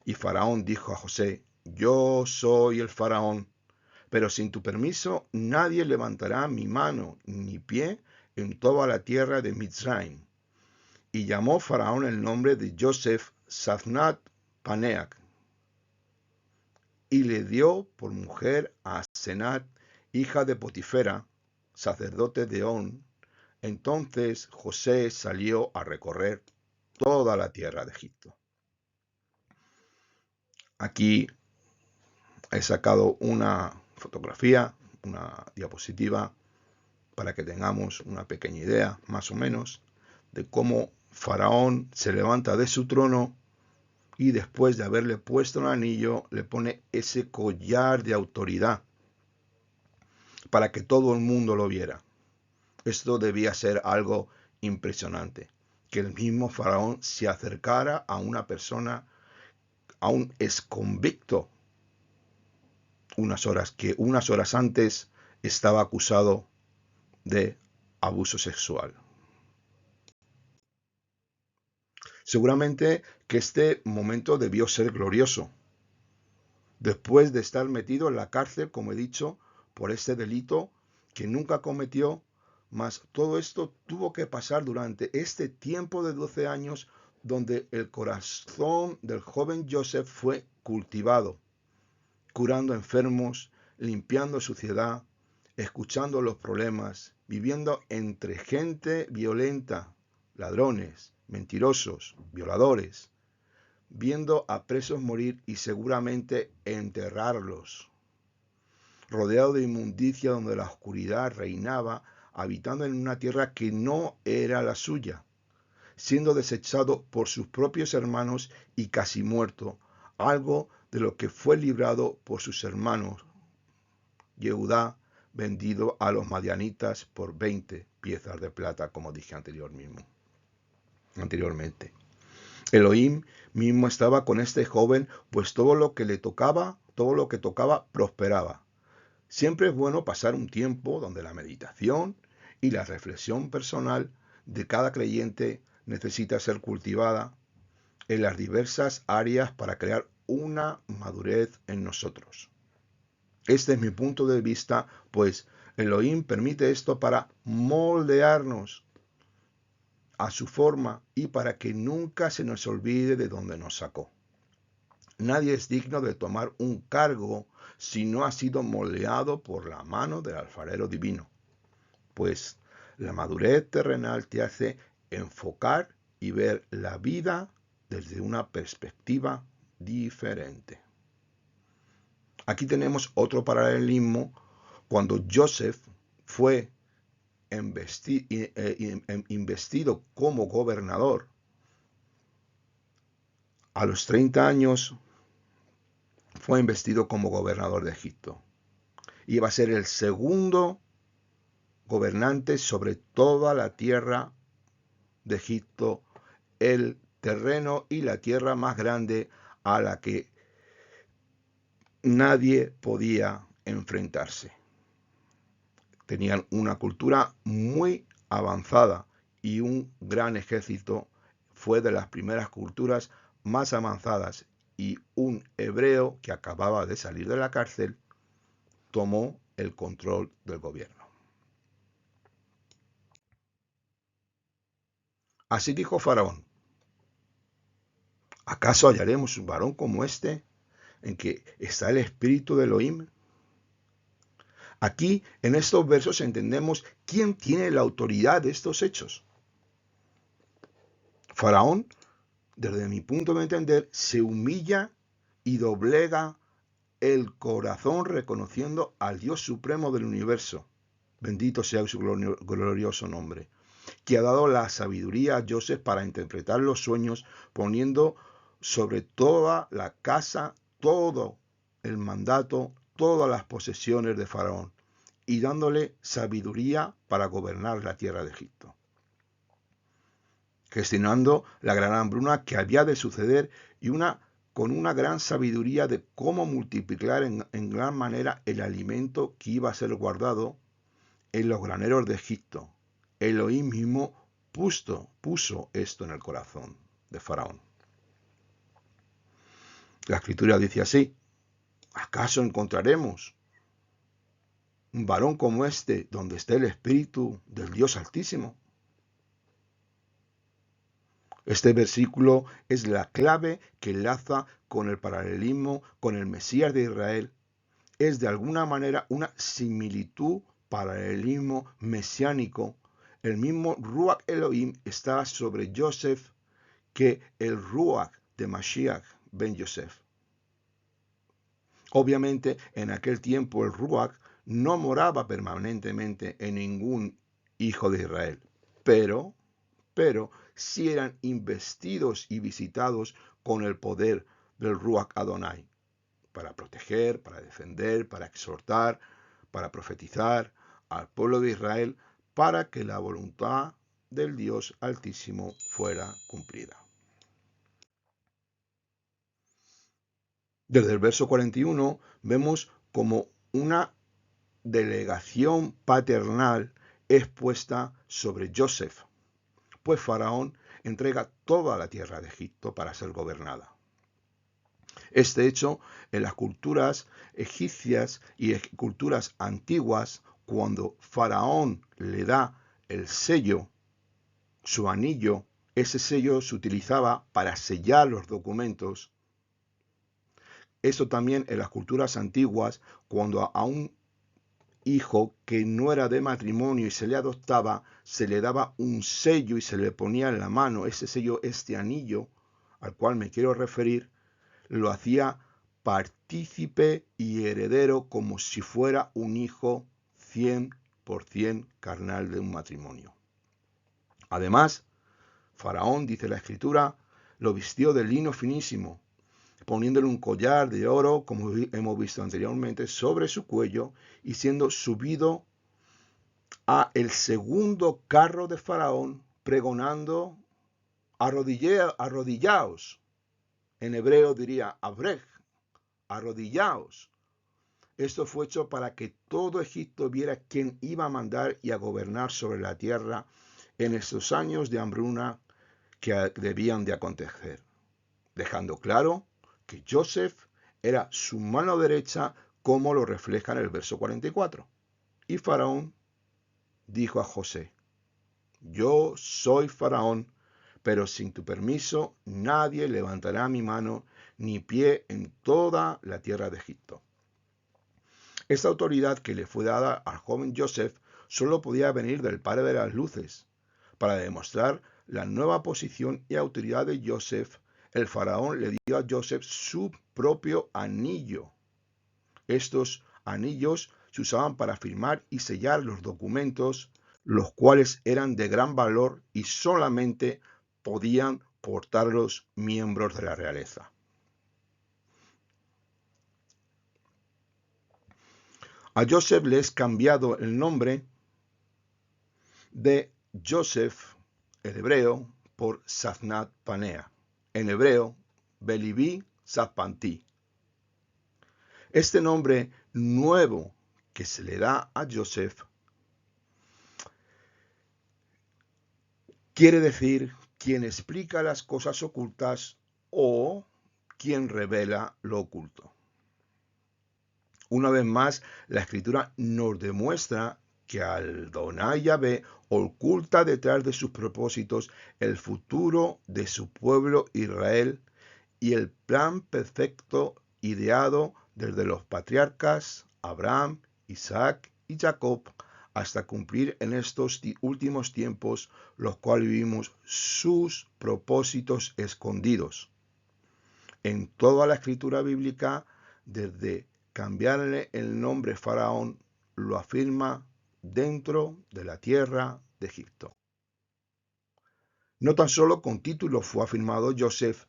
A: Y Faraón dijo a José, yo soy el Faraón, pero sin tu permiso nadie levantará mi mano ni pie en toda la tierra de Mitzrayim. Y llamó Faraón el nombre de Joseph Safnat Paneach, y le dio por mujer a Senat, hija de Potifera, sacerdote de On. Entonces José salió a recorrer toda la tierra de Egipto. Aquí he sacado una fotografía, una diapositiva, para que tengamos una pequeña idea, más o menos, de cómo Faraón se levanta de su trono y después de haberle puesto el anillo, le pone ese collar de autoridad para que todo el mundo lo viera. Esto debía ser algo impresionante, que el mismo Faraón se acercara a una persona, a un exconvicto, unas horas antes estaba acusado de abuso sexual. Seguramente que este momento debió ser glorioso. Después de estar metido en la cárcel, como he dicho, por este delito que nunca cometió, mas todo esto tuvo que pasar durante este tiempo de 12 años donde el corazón del joven Joseph fue cultivado, curando enfermos, limpiando suciedad, escuchando los problemas, viviendo entre gente violenta, ladrones, mentirosos, violadores, viendo a presos morir y seguramente enterrarlos, rodeado de inmundicia donde la oscuridad reinaba, habitando en una tierra que no era la suya, siendo desechado por sus propios hermanos y casi muerto, algo de lo que fue librado por sus hermanos. Yehudá, vendido a los madianitas por 20 piezas de plata, como dije anteriormente. Elohim mismo estaba con este joven, pues todo lo que tocaba, prosperaba. Siempre es bueno pasar un tiempo donde la meditación y la reflexión personal de cada creyente necesita ser cultivada en las diversas áreas para crear una madurez en nosotros. Este es mi punto de vista, pues Elohim permite esto para moldearnos a su forma y para que nunca se nos olvide de dónde nos sacó. Nadie es digno de tomar un cargo si no ha sido moldeado por la mano del alfarero divino, pues la madurez terrenal te hace enfocar y ver la vida desde una perspectiva diferente. Aquí tenemos otro paralelismo cuando Joseph fue investido como gobernador. A los 30 años fue investido como gobernador de Egipto. Iba a ser el segundo gobernante sobre toda la tierra de Egipto, el terreno y la tierra más grande a la que nadie podía enfrentarse. Tenían una cultura muy avanzada y un gran ejército. Fue de las primeras culturas más avanzadas, y un hebreo que acababa de salir de la cárcel tomó el control del gobierno. Así dijo Faraón: ¿acaso hallaremos un varón como este, en que está el espíritu de Elohim? Aquí, en estos versos, entendemos quién tiene la autoridad de estos hechos. Faraón, desde mi punto de entender, se humilla y doblega el corazón reconociendo al Dios supremo del universo. Bendito sea su glorioso nombre, que ha dado la sabiduría a Joseph para interpretar los sueños, poniendo sobre toda la casa todo el mandato, todas las posesiones de Faraón, y dándole sabiduría para gobernar la tierra de Egipto, gestionando la gran hambruna que había de suceder y con una gran sabiduría de cómo multiplicar en gran manera el alimento que iba a ser guardado en los graneros de Egipto. Elohim mismo puso esto en el corazón de Faraón. La escritura dice así: ¿acaso encontraremos un varón como este donde esté el espíritu del Dios Altísimo? Este versículo es la clave que enlaza con el paralelismo con el Mesías de Israel. Es de alguna manera una similitud, paralelismo mesiánico. El mismo Ruach Elohim estaba sobre Joseph que el Ruach de Mashiach ben Yosef. Obviamente, en aquel tiempo el Ruach no moraba permanentemente en ningún hijo de Israel, pero sí eran investidos y visitados con el poder del Ruach Adonai, para proteger, para defender, para exhortar, para profetizar al pueblo de Israel, para que la voluntad del Dios Altísimo fuera cumplida. Desde el verso 41 vemos como una delegación paternal es puesta sobre Joseph, pues Faraón entrega toda la tierra de Egipto para ser gobernada. Este hecho, en las culturas egipcias y culturas antiguas, cuando Faraón le da el sello, su anillo, ese sello se utilizaba para sellar los documentos. Eso también en las culturas antiguas, cuando a un hijo que no era de matrimonio y se le adoptaba, se le daba un sello y se le ponía en la mano. Ese sello, este anillo al cual me quiero referir, lo hacía partícipe y heredero como si fuera un hijo 100% carnal de un matrimonio. Además, Faraón, dice la Escritura, lo vistió de lino finísimo, poniéndole un collar de oro, como hemos visto anteriormente, sobre su cuello, y siendo subido a el segundo carro de Faraón, pregonando: arrodillaos. En hebreo diría abrej, arrodillaos. Esto fue hecho para que todo Egipto viera quién iba a mandar y a gobernar sobre la tierra en estos años de hambruna que debían de acontecer, dejando claro que Joseph era su mano derecha, como lo refleja en el verso 44. Y Faraón dijo a José: yo soy Faraón, pero sin tu permiso nadie levantará mi mano ni pie en toda la tierra de Egipto. Esta autoridad que le fue dada al joven Joseph solo podía venir del Padre de las Luces. Para demostrar la nueva posición y autoridad de Joseph, el faraón le dio a Joseph su propio anillo. Estos anillos se usaban para firmar y sellar los documentos, los cuales eran de gran valor y solamente podían portarlos miembros de la realeza. A Joseph le es cambiado el nombre de Joseph, el hebreo, por Safnat Panea. En hebreo, Belibi Zapantí. Este nombre nuevo que se le da a Joseph quiere decir quien explica las cosas ocultas o quien revela lo oculto. Una vez más, la Escritura nos demuestra que Adonai Yahvé oculta detrás de sus propósitos el futuro de su pueblo Israel y el plan perfecto ideado desde los patriarcas Abraham, Isaac y Jacob hasta cumplir en estos últimos tiempos, los cuales vivimos sus propósitos escondidos. En toda la escritura bíblica, desde cambiarle el nombre Faraón, lo afirma dentro de la tierra de Egipto. No tan solo con título fue afirmado Joseph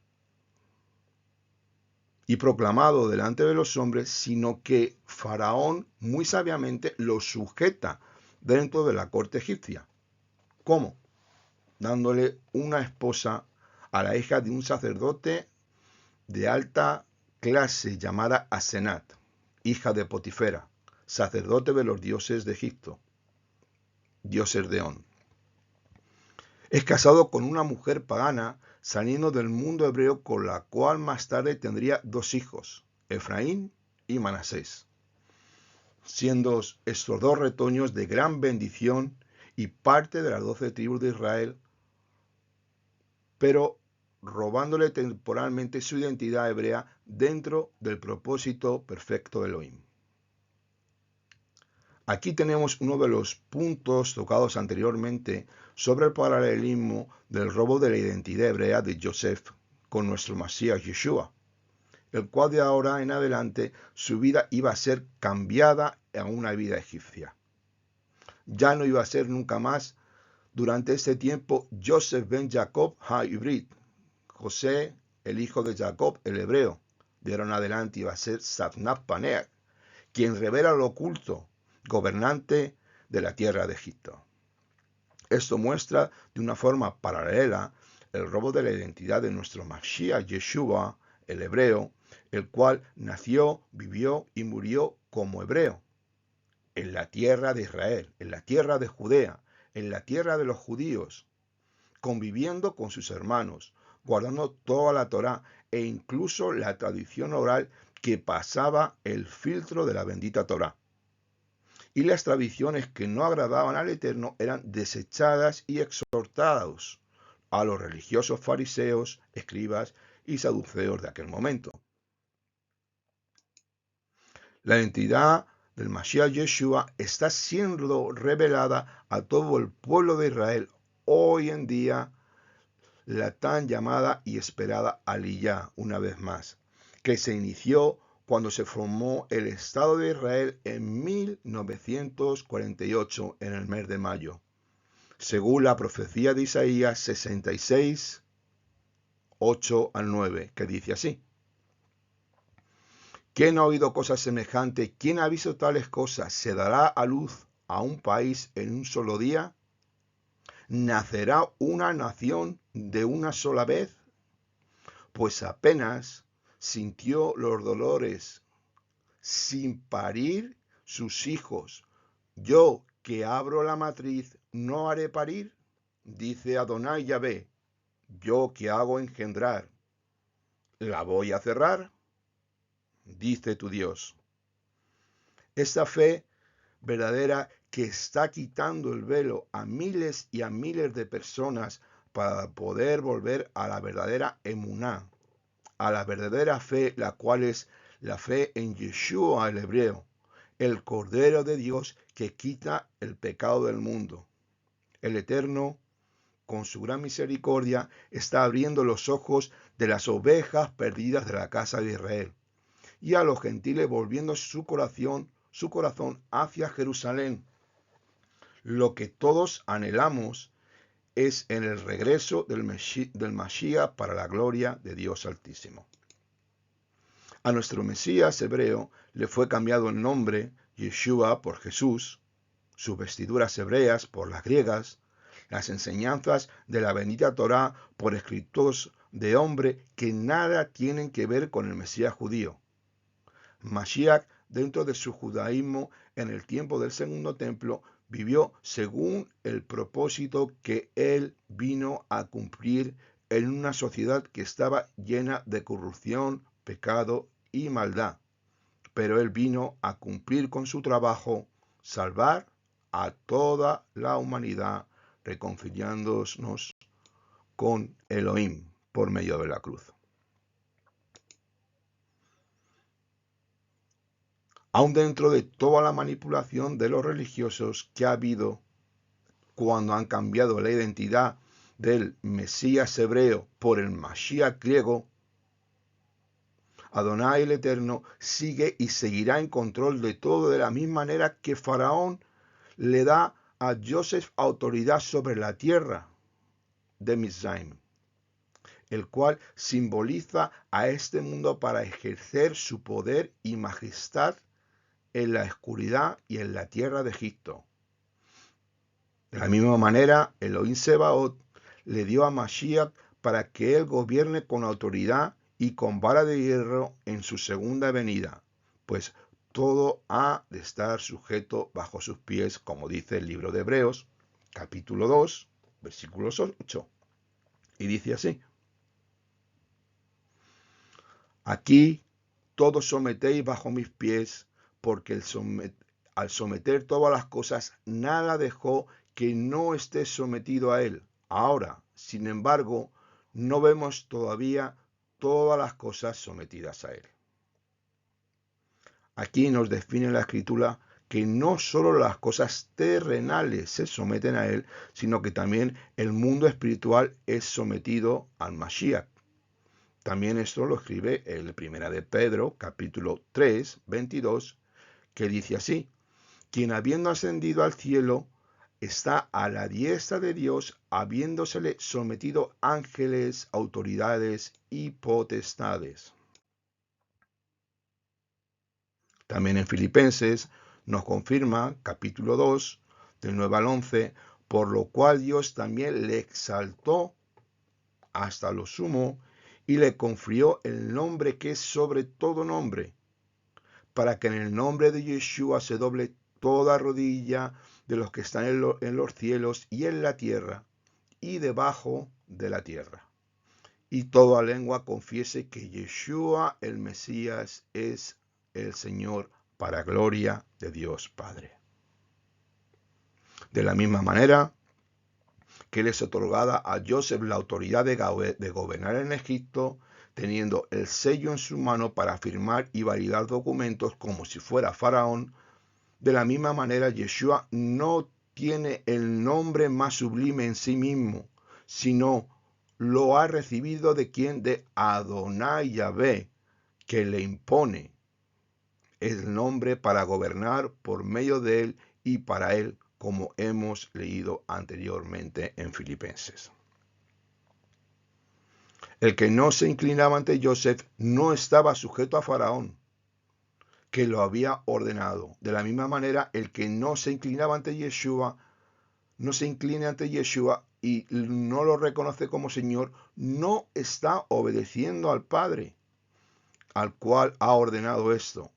A: y proclamado delante de los hombres, sino que Faraón muy sabiamente lo sujeta dentro de la corte egipcia. ¿Cómo? Dándole una esposa a la hija de un sacerdote de alta clase llamada Asenat, hija de Potifera, sacerdote de los dioses de Egipto, dioses de On. Es casado con una mujer pagana saliendo del mundo hebreo, con la cual más tarde tendría 2 hijos, Efraín y Manasés, siendo estos 2 retoños de gran bendición y parte de las 12 tribus de Israel, pero robándole temporalmente su identidad hebrea dentro del propósito perfecto de Elohim. Aquí tenemos uno de los puntos tocados anteriormente sobre el paralelismo del robo de la identidad hebrea de Joseph con nuestro Masías Yeshua, el cual de ahora en adelante su vida iba a ser cambiada a una vida egipcia. Ya no iba a ser nunca más durante este tiempo Joseph ben Jacob ha-Ibrit, José, el hijo de Jacob, el hebreo. De ahora en adelante iba a ser Safnat Paneah, quien revela lo oculto, gobernante de la tierra de Egipto. Esto muestra de una forma paralela el robo de la identidad de nuestro Mashiach Yeshua, el hebreo, el cual nació, vivió y murió como hebreo, en la tierra de Israel, en la tierra de Judea, en la tierra de los judíos, conviviendo con sus hermanos, guardando toda la Torá e incluso la tradición oral que pasaba el filtro de la bendita Torá. Y las tradiciones que no agradaban al Eterno eran desechadas y exhortadas a los religiosos fariseos, escribas y saduceos de aquel momento. La identidad del Mashiach Yeshua está siendo revelada a todo el pueblo de Israel hoy en día, la tan llamada y esperada Aliyá, una vez más, que se inició cuando se formó el Estado de Israel en 1948, en el mes de mayo, según la profecía de Isaías 66, 8 al 9, que dice así: ¿Quién ha oído cosas semejantes? ¿Quién ha visto tales cosas? ¿Se dará a luz a un país en un solo día? ¿Nacerá una nación de una sola vez? Pues apenas sintió los dolores sin parir sus hijos. Yo que abro la matriz, ¿no haré parir? Dice Adonai Yahvé. Yo que hago engendrar, ¿la voy a cerrar? Dice tu Dios. Esta fe verdadera que está quitando el velo a miles y a miles de personas para poder volver a la verdadera emuná, a la verdadera fe, la cual es la fe en Yeshua el hebreo, el Cordero de Dios que quita el pecado del mundo. El Eterno, con su gran misericordia, está abriendo los ojos de las ovejas perdidas de la casa de Israel, y a los gentiles volviendo su corazón hacia Jerusalén. Lo que todos anhelamos es en el regreso del Mashiach para la gloria de Dios Altísimo. A nuestro Mesías hebreo le fue cambiado el nombre Yeshua por Jesús, sus vestiduras hebreas por las griegas, las enseñanzas de la bendita Torá por escritos de hombre que nada tienen que ver con el Mesías judío. Mashiach, dentro de su judaísmo en el tiempo del segundo templo, vivió según el propósito que él vino a cumplir en una sociedad que estaba llena de corrupción, pecado y maldad. Pero él vino a cumplir con su trabajo, salvar a toda la humanidad, reconciliándonos con Elohim por medio de la cruz. Aun dentro de toda la manipulación de los religiosos que ha habido cuando han cambiado la identidad del Mesías hebreo por el Mashiach griego, Adonai el Eterno sigue y seguirá en control de todo, de la misma manera que Faraón le da a Joseph autoridad sobre la tierra de Mizraim, el cual simboliza a este mundo para ejercer su poder y majestad en la oscuridad y en la tierra de Egipto. De la misma manera, Elohim Sebaot le dio a Mashiach para que él gobierne con autoridad y con vara de hierro en su segunda venida, pues todo ha de estar sujeto bajo sus pies, como dice el libro de Hebreos, capítulo 2, versículos 8. Y dice así: aquí todos sometéis bajo mis pies, porque al someter todas las cosas, nada dejó que no esté sometido a él. Ahora, sin embargo, no vemos todavía todas las cosas sometidas a él. Aquí nos define la Escritura que no solo las cosas terrenales se someten a él, sino que también el mundo espiritual es sometido al Mashiach. También esto lo escribe el Primera de Pedro, capítulo 3, 22, que dice así: quien habiendo ascendido al cielo está a la diestra de Dios, habiéndosele sometido ángeles, autoridades y potestades. También en Filipenses nos confirma, capítulo 2, del 9 al 11, por lo cual Dios también le exaltó hasta lo sumo y le confirió el nombre que es sobre todo nombre, para que en el nombre de Yeshua se doble toda rodilla de los que están en los cielos y en la tierra y debajo de la tierra, y toda lengua confiese que Yeshua el Mesías es el Señor, para gloria de Dios Padre. De la misma manera que les otorgada a Joseph la autoridad de gobernar en Egipto, teniendo el sello en su mano para firmar y validar documentos como si fuera Faraón, de la misma manera Yeshua no tiene el nombre más sublime en sí mismo, sino lo ha recibido de quien, de Adonai Yahvé, que le impone el nombre para gobernar por medio de él y para él, como hemos leído anteriormente en Filipenses. El que no se inclinaba ante Joseph no estaba sujeto a Faraón, que lo había ordenado. De la misma manera, el que no se inclinaba ante Yeshua, no se incline ante Yeshua y no lo reconoce como Señor, no está obedeciendo al Padre, al cual ha ordenado esto.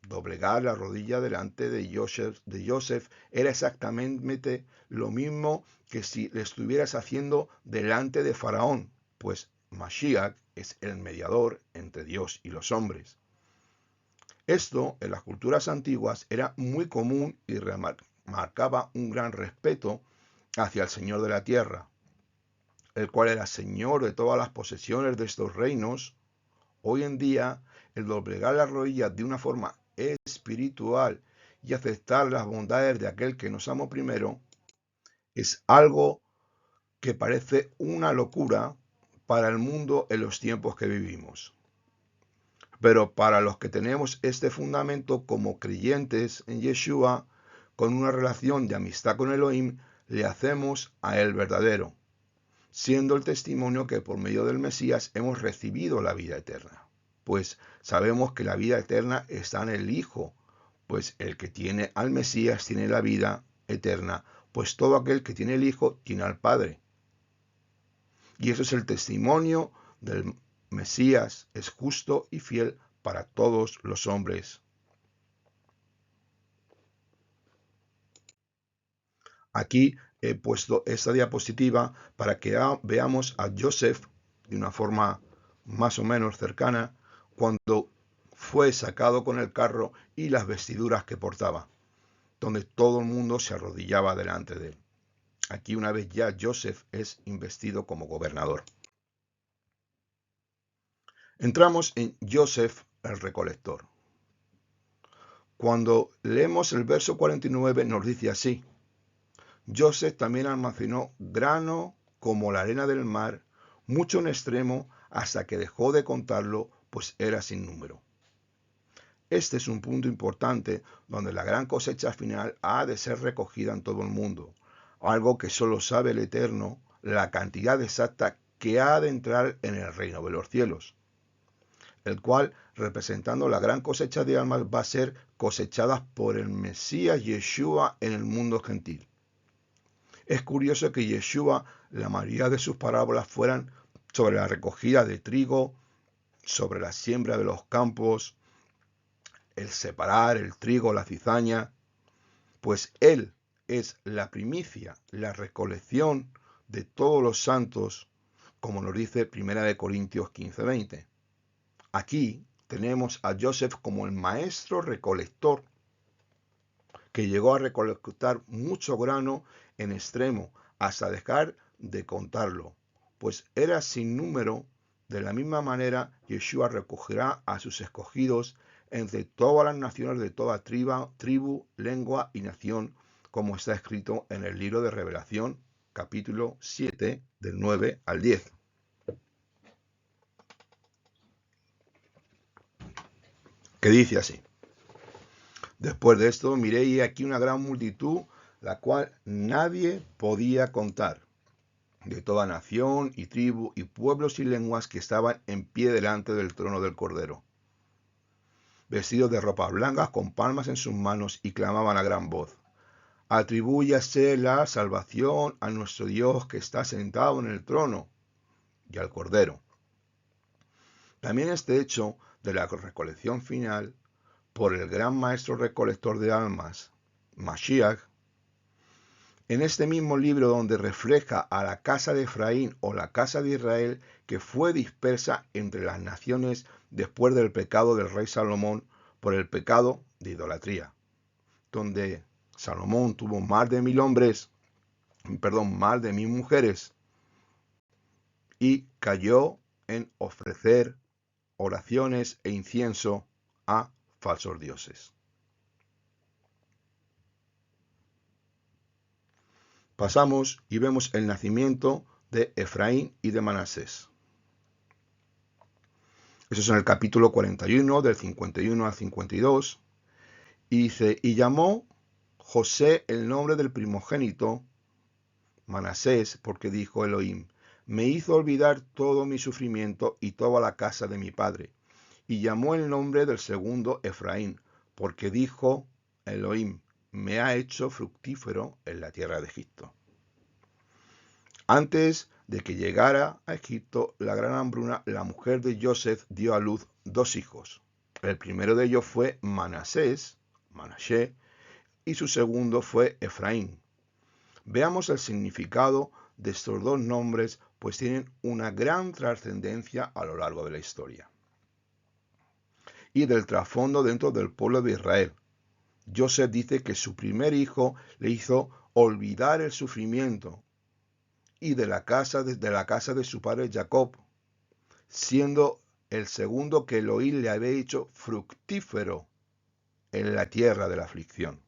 A: Doblegar la rodilla delante de Joseph era exactamente lo mismo que si le estuvieras haciendo delante de Faraón, pues Mashiach es el mediador entre Dios y los hombres. Esto en las culturas antiguas era muy común y marcaba un gran respeto hacia el Señor de la tierra, el cual era Señor de todas las posesiones de estos reinos. Hoy en día, el doblegar las rodillas de una forma espiritual y aceptar las bondades de aquel que nos amó primero es algo que parece una locura para el mundo en los tiempos que vivimos. Pero para los que tenemos este fundamento como creyentes en Yeshua, con una relación de amistad con Elohim, le hacemos a él verdadero, siendo el testimonio que por medio del Mesías hemos recibido la vida eterna. Pues sabemos que la vida eterna está en el Hijo, pues el que tiene al Mesías tiene la vida eterna, pues todo aquel que tiene el Hijo tiene al Padre. Y eso es el testimonio del Mesías, es justo y fiel para todos los hombres. Aquí he puesto esta diapositiva para que veamos a Joseph de una forma más o menos cercana cuando fue sacado con el carro y las vestiduras que portaba, donde todo el mundo se arrodillaba delante de él. Aquí una vez ya Joseph es investido como gobernador. Entramos en Joseph el recolector. Cuando leemos el verso 49 nos dice así: Joseph también almacenó grano como la arena del mar, mucho en extremo, hasta que dejó de contarlo, pues era sin número. Este es un punto importante donde la gran cosecha final ha de ser recogida en todo el mundo, algo que solo sabe el Eterno, la cantidad exacta que ha de entrar en el reino de los cielos, el cual, representando la gran cosecha de almas, va a ser cosechada por el Mesías Yeshua en el mundo gentil. Es curioso que Yeshua, la mayoría de sus parábolas fueran sobre la recogida de trigo, sobre la siembra de los campos, el separar el trigo, la cizaña, pues Él es la primicia, la recolección de todos los santos, como nos dice 1 Corintios 15:20. Aquí tenemos a Joseph como el maestro recolector, que llegó a recolectar mucho grano en extremo, hasta dejar de contarlo, pues era sin número. De la misma manera, Yeshua recogerá a sus escogidos entre todas las naciones de toda tribu, lengua y nación, como está escrito en el libro de Revelación, capítulo 7, del 9 al 10. Que dice así: Después de esto miré y aquí una gran multitud, la cual nadie podía contar, de toda nación y tribu y pueblos y lenguas, que estaban en pie delante del trono del Cordero, vestidos de ropas blancas con palmas en sus manos, y clamaban a gran voz: Atribúyase la salvación a nuestro Dios, que está sentado en el trono, y al Cordero. También este hecho de la recolección final por el gran maestro recolector de almas, Mashiach, en este mismo libro donde refleja a la casa de Efraín o la casa de Israel, que fue dispersa entre las naciones después del pecado del rey Salomón por el pecado de idolatría, donde Salomón tuvo más de 1000 mujeres, y cayó en ofrecer oraciones e incienso a falsos dioses. Pasamos y vemos el nacimiento de Efraín y de Manasés. Eso es en el capítulo 41, del 51 al 52. Y dice: Y llamó José el nombre del primogénito Manasés, porque dijo Elohim: me hizo olvidar todo mi sufrimiento y toda la casa de mi padre. Y llamó el nombre del segundo Efraín, porque dijo Elohim: me ha hecho fructífero en la tierra de Egipto. Antes de que llegara a Egipto la gran hambruna, la mujer de Joseph dio a luz 2 hijos. El primero de ellos fue Manasés, y su segundo fue Efraín. Veamos el significado de estos 2 nombres, pues tienen una gran trascendencia a lo largo de la historia y del trasfondo dentro del pueblo de Israel. Joseph dice que su primer hijo le hizo olvidar el sufrimiento y de la casa de su padre Jacob, siendo el segundo que Elohim le había hecho fructífero en la tierra de la aflicción.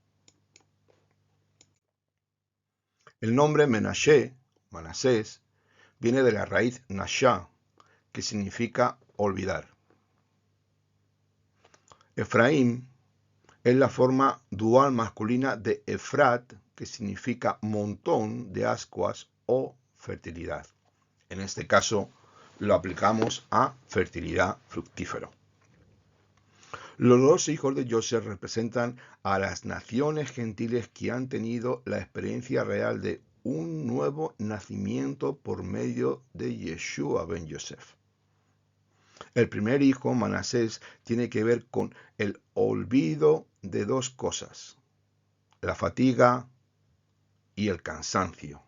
A: El nombre Manasés, viene de la raíz Nashá, que significa olvidar. Efraín es la forma dual masculina de Efrat, que significa montón de ascuas o fertilidad. En este caso lo aplicamos a fertilidad, fructífero. Los 2 hijos de Joseph representan a las naciones gentiles que han tenido la experiencia real de un nuevo nacimiento por medio de Yeshua ben Yosef. El primer hijo, Manasés, tiene que ver con el olvido de 2 cosas: la fatiga y el cansancio.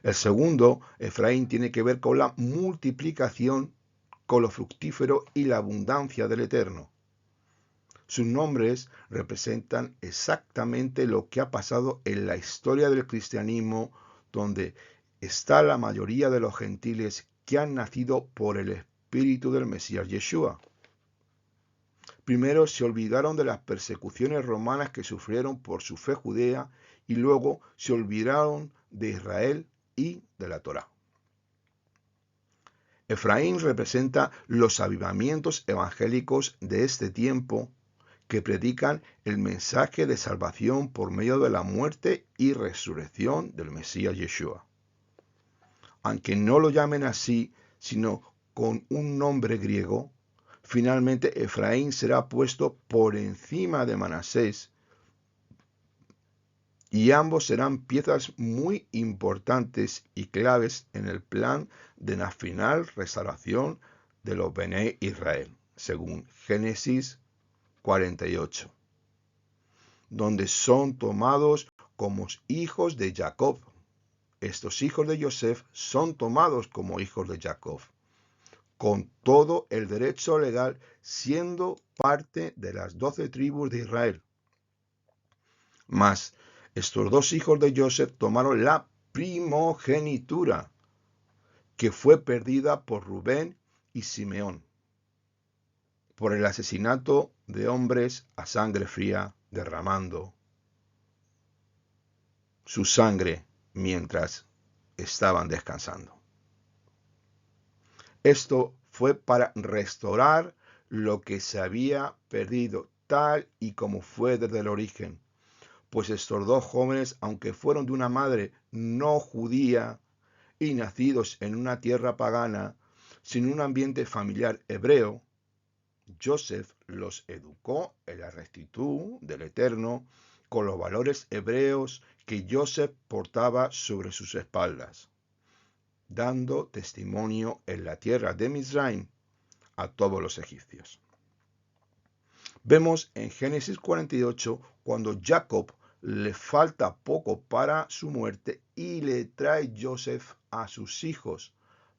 A: El segundo, Efraín, tiene que ver con la multiplicación, con lo fructífero y la abundancia del Eterno. Sus nombres representan exactamente lo que ha pasado en la historia del cristianismo, donde está la mayoría de los gentiles que han nacido por el espíritu del Mesías Yeshua. Primero se olvidaron de las persecuciones romanas que sufrieron por su fe judea y luego se olvidaron de Israel y de la Torá. Efraín representa los avivamientos evangélicos de este tiempo que predican el mensaje de salvación por medio de la muerte y resurrección del Mesías Yeshua. Aunque no lo llamen así, sino con un nombre griego, finalmente Efraín será puesto por encima de Manasés y ambos serán piezas muy importantes y claves en el plan de la final restauración de los Bené Israel, según Génesis 48, donde son tomados como hijos de Jacob. Estos hijos de Yosef son tomados como hijos de Jacob, con todo el derecho legal, siendo parte de las 12 tribus de Israel. Mas estos dos hijos de Yosef tomaron la primogenitura, que fue perdida por Rubén y Simeón, por el asesinato de hombres a sangre fría, derramando su sangre mientras estaban descansando. Esto fue para restaurar lo que se había perdido, tal y como fue desde el origen. Pues estos dos jóvenes, aunque fueron de una madre no judía y nacidos en una tierra pagana, sin un ambiente familiar hebreo, Joseph los educó en la rectitud del Eterno con los valores hebreos que Joseph portaba sobre sus espaldas, dando testimonio en la tierra de Misraim a todos los egipcios. Vemos en Génesis 48 cuando Jacob le falta poco para su muerte y le trae Joseph a sus hijos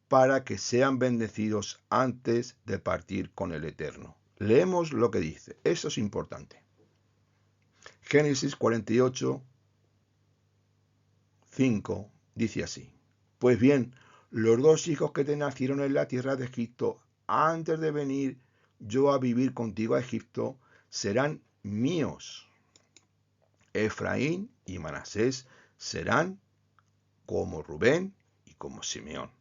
A: para que sean bendecidos antes de partir con el Eterno. Leemos lo que dice. Eso es importante. Génesis 48, 5 dice así. Pues bien, los dos hijos que te nacieron en la tierra de Egipto, antes de venir yo a vivir contigo a Egipto, serán míos. Efraín y Manasés serán como Rubén y como Simeón.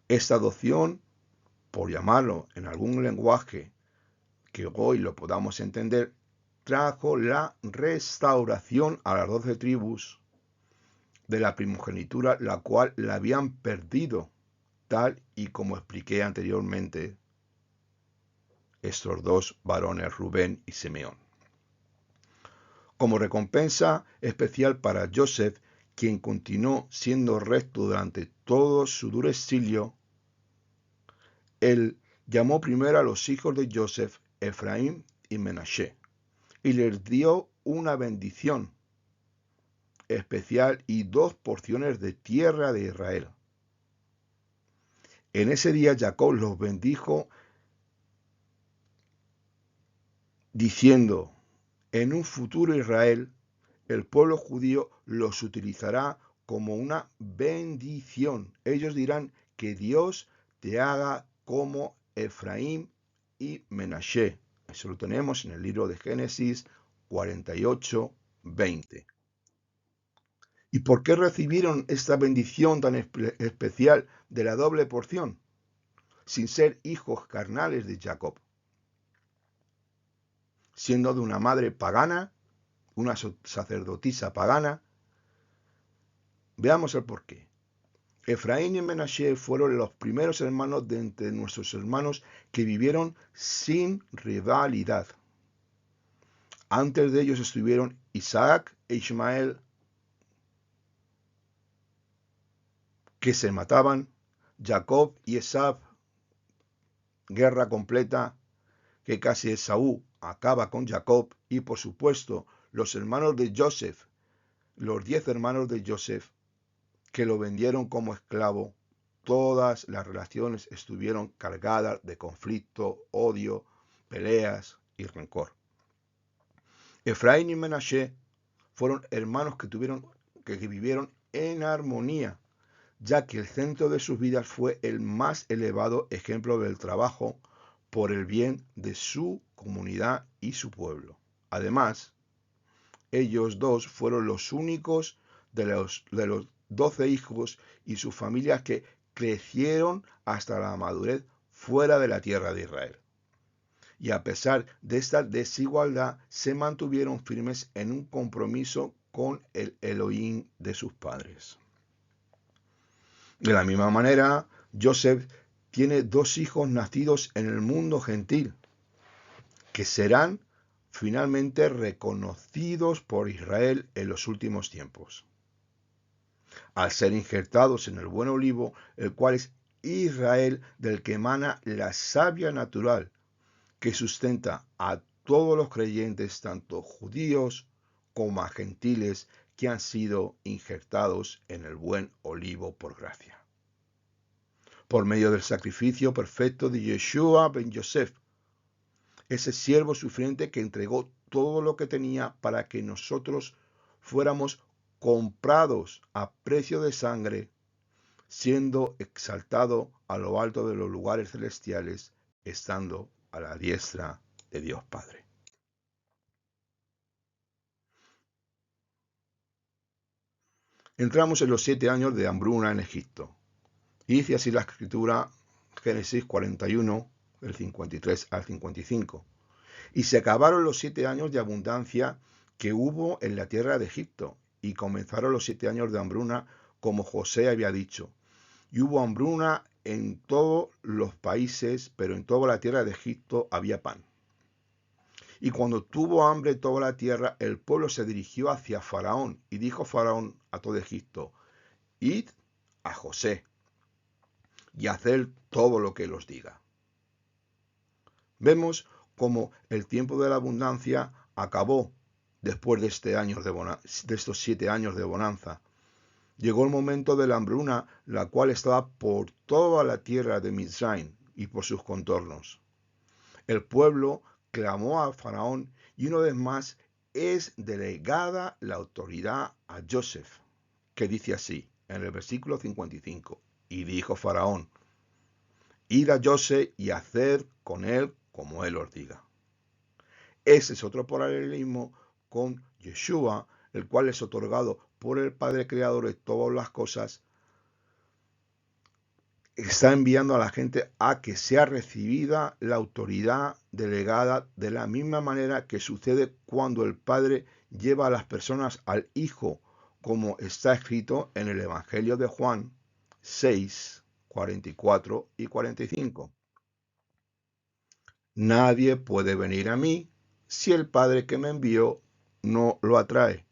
A: Esta adopción, por llamarlo en algún lenguaje que hoy lo podamos entender, trajo la restauración a las 12 tribus de la primogenitura, la cual la habían perdido, tal y como expliqué anteriormente, estos dos varones, Rubén y Simeón. Como recompensa especial para Joseph, quien continuó siendo recto durante todo su duro exilio, él llamó primero a los hijos de Joseph, Efraín y Menashe, y les dio una bendición especial y 2 porciones de tierra de Israel. En ese día Jacob los bendijo diciendo: en un futuro Israel, el pueblo judío los utilizará como una bendición. Ellos dirán: que Dios te haga como Efraín y Menashe. Eso lo tenemos en el libro de Génesis 48, 20. ¿Y por qué recibieron esta bendición tan especial de la doble porción, sin ser hijos carnales de Jacob? Siendo de una madre pagana, una sacerdotisa pagana. Veamos el porqué. Efraín y Menashe fueron los primeros hermanos de entre nuestros hermanos que vivieron sin rivalidad. Antes de ellos estuvieron Isaac e Ismael, que se mataban, Jacob y Esaú, guerra completa, que casi Esaú acaba con Jacob, y por supuesto los hermanos de Joseph, los 10 hermanos de Joseph, que lo vendieron como esclavo, todas las relaciones estuvieron cargadas de conflicto, odio, peleas y rencor. Efraín y Menashe fueron hermanos que vivieron en armonía, ya que el centro de sus vidas fue el más elevado ejemplo del trabajo por el bien de su comunidad y su pueblo. Además, ellos dos fueron los únicos de los 12 hijos y sus familias que crecieron hasta la madurez fuera de la tierra de Israel. Y a pesar de esta desigualdad, se mantuvieron firmes en un compromiso con el Elohim de sus padres. De la misma manera, Joseph tiene 2 hijos nacidos en el mundo gentil, que serán finalmente reconocidos por Israel en los últimos tiempos. Al ser injertados en el buen olivo, el cual es Israel, del que emana la savia natural, que sustenta a todos los creyentes, tanto judíos como a gentiles, que han sido injertados en el buen olivo por gracia. Por medio del sacrificio perfecto de Yeshua ben Yosef, ese siervo sufriente que entregó todo lo que tenía para que nosotros fuéramos comprados a precio de sangre, siendo exaltado a lo alto de los lugares celestiales, estando a la diestra de Dios Padre. Entramos en los 7 años de hambruna en Egipto. Y dice así la escritura, Génesis 41, del 53 al 55. Y se acabaron los 7 años de abundancia que hubo en la tierra de Egipto, y comenzaron los 7 años de hambruna, como José había dicho. Y hubo hambruna en todos los países, pero en toda la tierra de Egipto había pan. Y cuando tuvo hambre toda la tierra, el pueblo se dirigió hacia Faraón, y dijo Faraón a todo Egipto: id a José, y haced todo lo que él os diga. Vemos cómo el tiempo de la abundancia acabó después de estos 7 años de bonanza. Llegó el momento de la hambruna, la cual estaba por toda la tierra de Mizraim y por sus contornos. El pueblo clamó a Faraón y una vez más es delegada la autoridad a Joseph, que dice así en el versículo 55. Y dijo Faraón: id a Joseph y haced con él como él os diga. Ese es otro paralelismo con Yeshua, el cual es otorgado por el Padre Creador de todas las cosas. Está enviando a la gente a que sea recibida la autoridad delegada de la misma manera que sucede cuando el Padre lleva a las personas al Hijo, como está escrito en el Evangelio de Juan 6, 44 y 45. Nadie puede venir a mí si el Padre que me envió no lo atrae,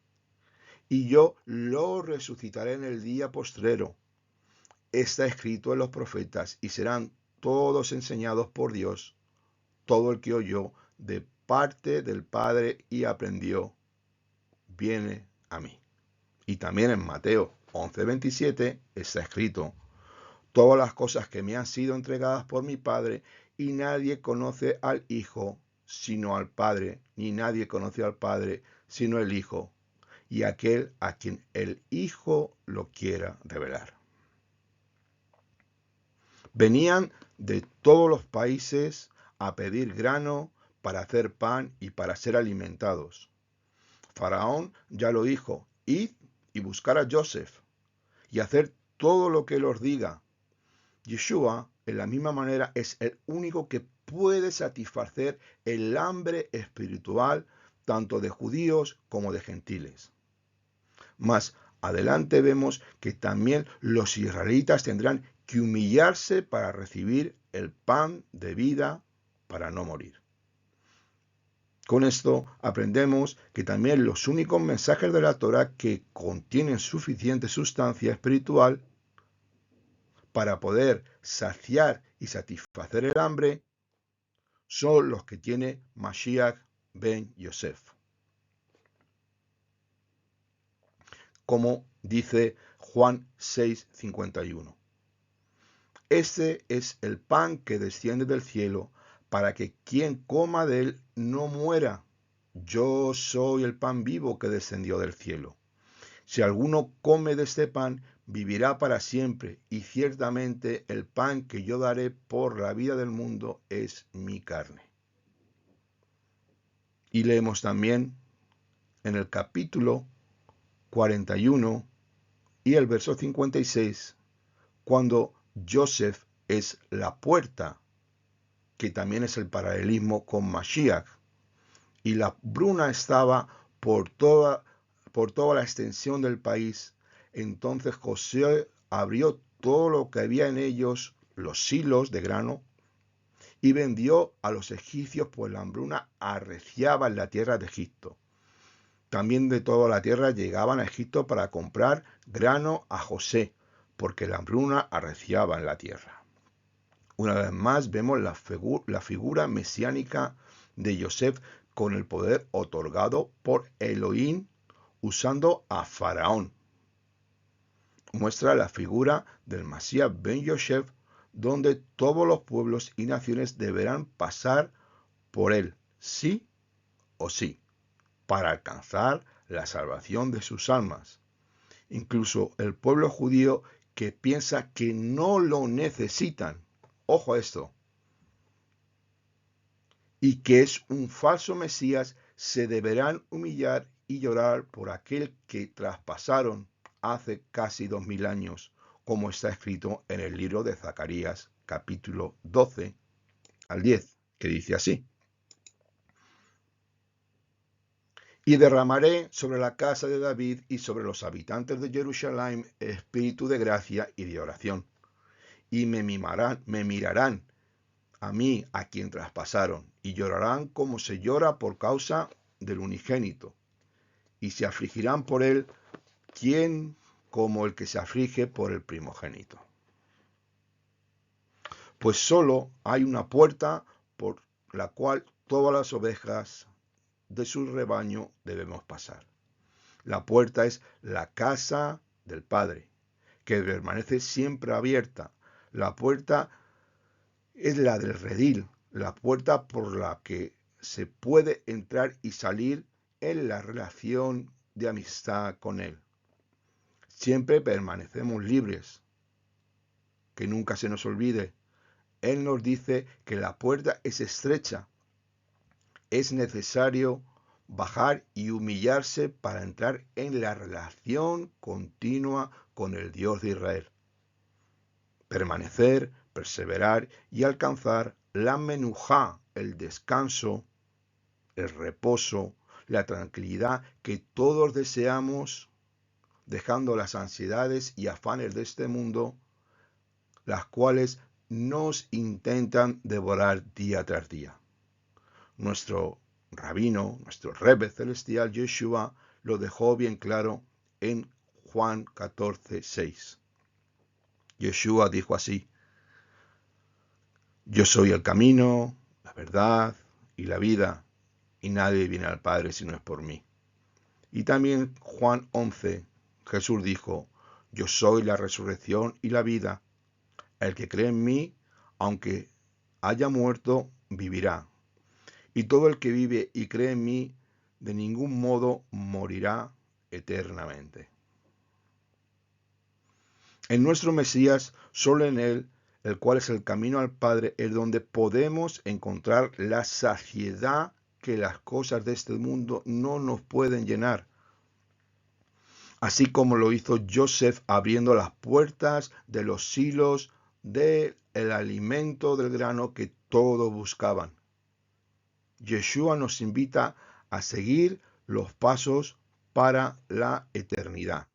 A: y yo lo resucitaré en el día postrero. Está escrito en los profetas, y serán todos enseñados por Dios. Todo el que oyó de parte del Padre y aprendió, viene a mí. Y también en Mateo 11:27 está escrito: todas las cosas que me han sido entregadas por mi Padre, y nadie conoce al Hijo sino al Padre, ni nadie conoce al Padre sino el Hijo, y aquel a quien el Hijo lo quiera revelar. Venían de todos los países a pedir grano para hacer pan y para ser alimentados. Faraón ya lo dijo: id y buscar a Joseph y hacer todo lo que él os diga. Yeshua, en la misma manera, es el único que puede satisfacer el hambre espiritual tanto de judíos como de gentiles. Más adelante vemos que también los israelitas tendrán que humillarse para recibir el pan de vida para no morir. Con esto aprendemos que también los únicos mensajes de la Torá que contienen suficiente sustancia espiritual para poder saciar y satisfacer el hambre son los que tiene Mashiach ben Yosef. como dice Juan 6:51. Este es el pan que desciende del cielo, para que quien coma de él no muera. Yo soy el pan vivo que descendió del cielo. Si alguno come de este pan, vivirá para siempre, y ciertamente el pan que yo daré por la vida del mundo es mi carne. Y leemos también en el capítulo 41 y el verso 56, cuando Joseph es la puerta, que también es el paralelismo con Mashiach, y la hambruna estaba por toda la extensión del país. Entonces José abrió todo lo que había en ellos, los silos de grano, y vendió a los egipcios, pues la hambruna arreciaba en la tierra de Egipto. También de toda la tierra llegaban a Egipto para comprar grano a José, porque la hambruna arreciaba en la tierra. Una vez más vemos la figura mesiánica de Yosef con el poder otorgado por Elohim usando a Faraón. Muestra la figura del Masías Ben Yosef, donde todos los pueblos y naciones deberán pasar por él, sí o sí, para alcanzar la salvación de sus almas. Incluso el pueblo judío que piensa que no lo necesitan, ojo a esto, y que es un falso Mesías, se deberán humillar y llorar por aquel que traspasaron hace casi 2000 años, como está escrito en el libro de Zacarías, capítulo 12 al 10, que dice así: Y derramaré sobre la casa de David y sobre los habitantes de Jerusalén espíritu de gracia y de oración, y me mirarán a mí, a quien traspasaron, y llorarán como se llora por causa del unigénito, y se afligirán por él, quien como el que se aflige por el primogénito. Pues solo hay una puerta por la cual todas las ovejas de su rebaño debemos pasar. La puerta es la casa del Padre, que permanece siempre abierta. La puerta es la del redil, la puerta por la que se puede entrar y salir en la relación de amistad con Él. Siempre permanecemos libres. Que nunca se nos olvide, Él nos dice que la puerta es estrecha. Es necesario bajar y humillarse para entrar en la relación continua con el Dios de Israel. Permanecer, perseverar y alcanzar la menujá, el descanso, el reposo, la tranquilidad que todos deseamos, dejando las ansiedades y afanes de este mundo, las cuales nos intentan devorar día tras día. Nuestro rabino, nuestro Rebbe celestial Yeshua, lo dejó bien claro en Juan 14:6. Yeshua dijo así: Yo soy el camino, la verdad y la vida, y nadie viene al Padre si no es por mí. Y también Juan 11, Jesús dijo: Yo soy la resurrección y la vida. El que cree en mí, aunque haya muerto, vivirá. Y todo el que vive y cree en mí, de ningún modo morirá eternamente. En nuestro Mesías, solo en Él, el cual es el camino al Padre, es donde podemos encontrar la saciedad que las cosas de este mundo no nos pueden llenar. Así como lo hizo Joseph abriendo las puertas de los silos del alimento del grano que todos buscaban. Yeshua nos invita a seguir los pasos para la eternidad.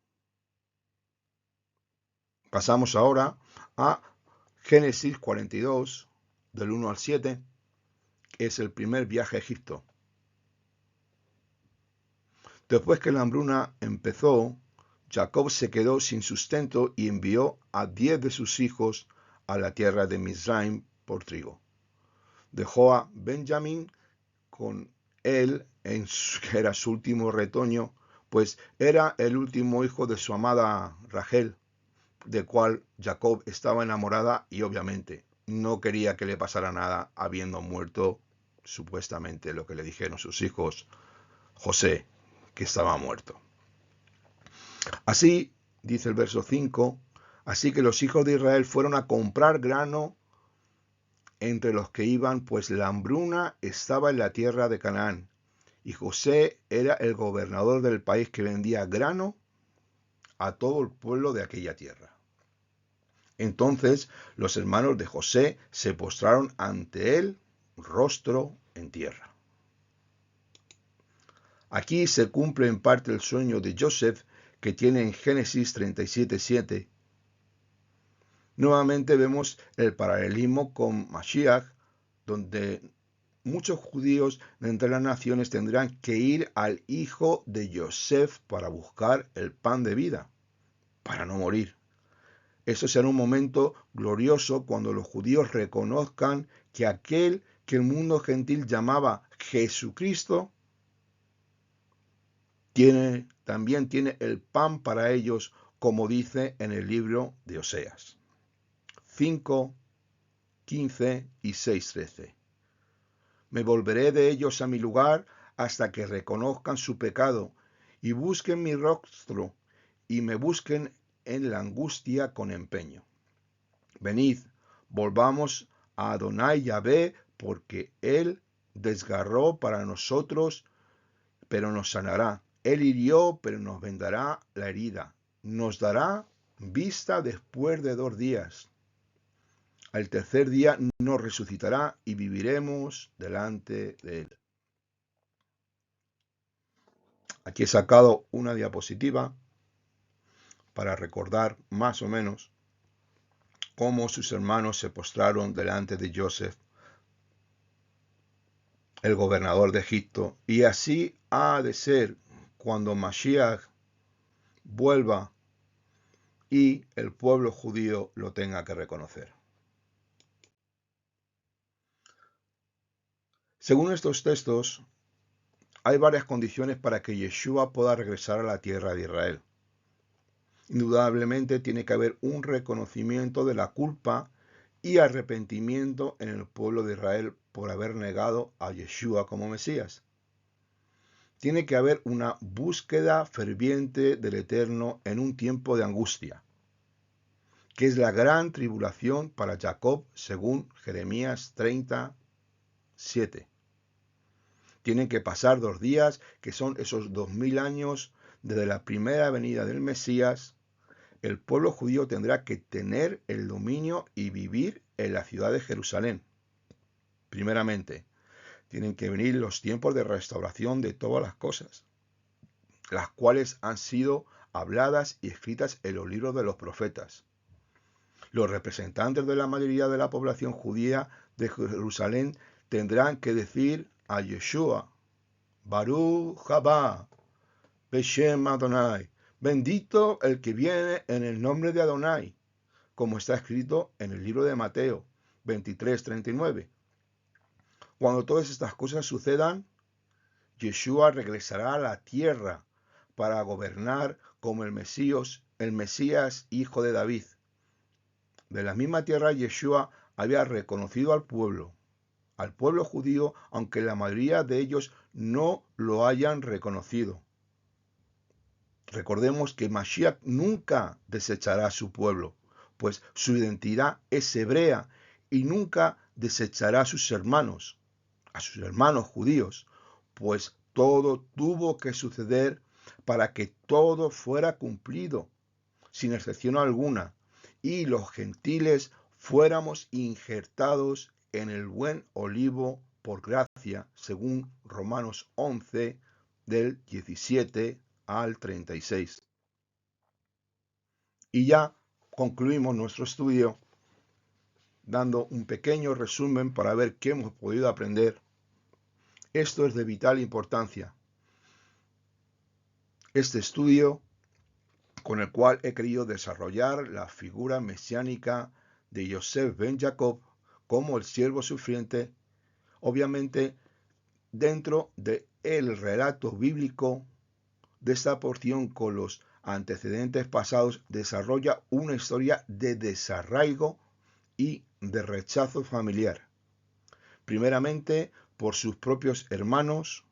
A: Pasamos ahora a Génesis 42, del 1 al 7, que es el primer viaje a Egipto. Después que la hambruna empezó, Jacob se quedó sin sustento y envió a 10 de sus hijos a la tierra de Mizraim por trigo. Dejó a Benjamín con él, que era su último retoño, pues era el último hijo de su amada Rachel, de cual Jacob estaba enamorada y obviamente no quería que le pasara nada habiendo muerto supuestamente lo que le dijeron sus hijos, José, que estaba muerto. Así, dice el verso 5, así que los hijos de Israel fueron a comprar grano entre los que iban, pues la hambruna estaba en la tierra de Canaán, y José era el gobernador del país que vendía grano a todo el pueblo de aquella tierra. Entonces los hermanos de José se postraron ante él, rostro en tierra. Aquí se cumple en parte el sueño de Joseph que tiene en Génesis 37:7. Nuevamente vemos el paralelismo con Mashiach, donde muchos judíos de entre las naciones tendrán que ir al hijo de Joseph para buscar el pan de vida, para no morir. Eso será un momento glorioso cuando los judíos reconozcan que aquel que el mundo gentil llamaba Jesucristo también tiene el pan para ellos, como dice en el libro de Oseas 5:15 y 6:13. Me volveré de ellos a mi lugar hasta que reconozcan su pecado y busquen mi rostro y me busquen en la angustia con empeño. Venid, volvamos a Adonai Yahvé, porque él desgarró para nosotros, pero nos sanará. Él hirió, pero nos vendará la herida. Nos dará vista después de 2 días. Al tercer día nos resucitará y viviremos delante de él. Aquí he sacado una diapositiva para recordar más o menos cómo sus hermanos se postraron delante de Joseph, el gobernador de Egipto, y así ha de ser cuando Mashiach vuelva y el pueblo judío lo tenga que reconocer. Según estos textos, hay varias condiciones para que Yeshua pueda regresar a la tierra de Israel. Indudablemente tiene que haber un reconocimiento de la culpa y arrepentimiento en el pueblo de Israel por haber negado a Yeshua como Mesías. Tiene que haber una búsqueda ferviente del Eterno en un tiempo de angustia, que es la gran tribulación para Jacob, según Jeremías 30:7. Tienen que pasar 2 días, que son esos 2000 años desde la primera venida del Mesías. El pueblo judío tendrá que tener el dominio y vivir en la ciudad de Jerusalén. Primeramente, tienen que venir los tiempos de restauración de todas las cosas, las cuales han sido habladas y escritas en los libros de los profetas. Los representantes de la mayoría de la población judía de Jerusalén tendrán que decir a Yeshua, Baruch haba, Beshem Adonai, bendito el que viene en el nombre de Adonai, como está escrito en el libro de Mateo 23:39. Cuando todas estas cosas sucedan, Yeshua regresará a la tierra para gobernar como el Mesías hijo de David. De la misma tierra Yeshua había reconocido al pueblo judío, aunque la mayoría de ellos no lo hayan reconocido. Recordemos que Mashiach nunca desechará a su pueblo, pues su identidad es hebrea, y nunca desechará a sus hermanos judíos, pues todo tuvo que suceder para que todo fuera cumplido, sin excepción alguna, y los gentiles fuéramos injertados en el buen olivo por gracia, según Romanos 11, del 17 al 36. Y ya concluimos nuestro estudio dando un pequeño resumen para ver qué hemos podido aprender. Esto es de vital importancia. Este estudio con el cual he querido desarrollar la figura mesiánica de Yosef ben Jacob como el siervo sufriente, obviamente dentro del relato bíblico de esta porción con los antecedentes pasados desarrolla una historia de desarraigo y de rechazo familiar. Primeramente por sus propios hermanos,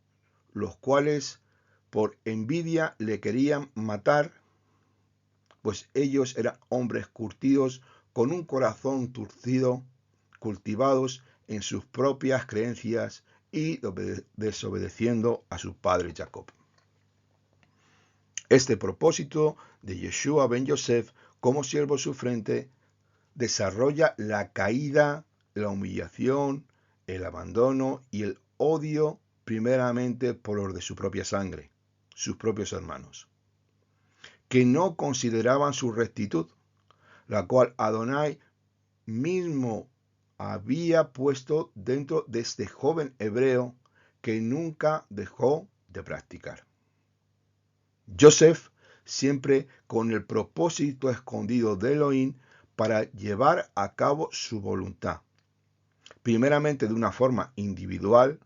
A: los cuales por envidia le querían matar, pues ellos eran hombres curtidos con un corazón torcido, cultivados en sus propias creencias y desobedeciendo a su padre Jacob. Este propósito de Yeshua ben Yosef como siervo sufrente desarrolla la caída, la humillación, el abandono y el odio primeramente por los de su propia sangre, sus propios hermanos, que no consideraban su rectitud, la cual Adonai mismo había puesto dentro de este joven hebreo que nunca dejó de practicar. Joseph, siempre con el propósito escondido de Elohim para llevar a cabo su voluntad, primeramente de una forma individual,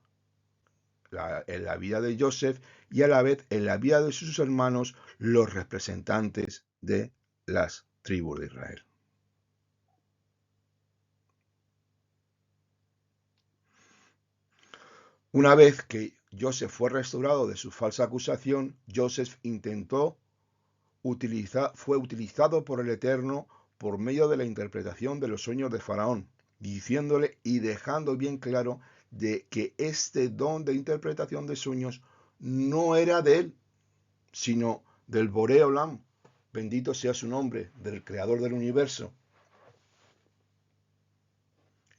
A: en la vida de Joseph, y a la vez en la vida de sus hermanos, los representantes de las tribus de Israel. Una vez que Joseph fue restaurado de su falsa acusación, Joseph fue utilizado por el Eterno por medio de la interpretación de los sueños de Faraón, diciéndole y dejando bien claro de que este don de interpretación de sueños no era de él, sino del Boré Olam, bendito sea su nombre, del Creador del universo.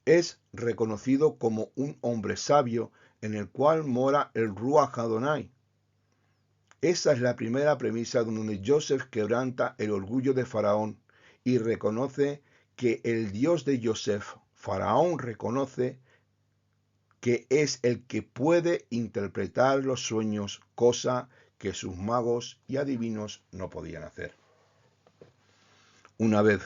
A: Es reconocido como un hombre sabio en el cual mora el Ruach Adonai. Esa es la primera premisa donde Joseph quebranta el orgullo de Faraón y reconoce que el Dios de Joseph, Faraón, reconoce que es el que puede interpretar los sueños, cosa que sus magos y adivinos no podían hacer. Una vez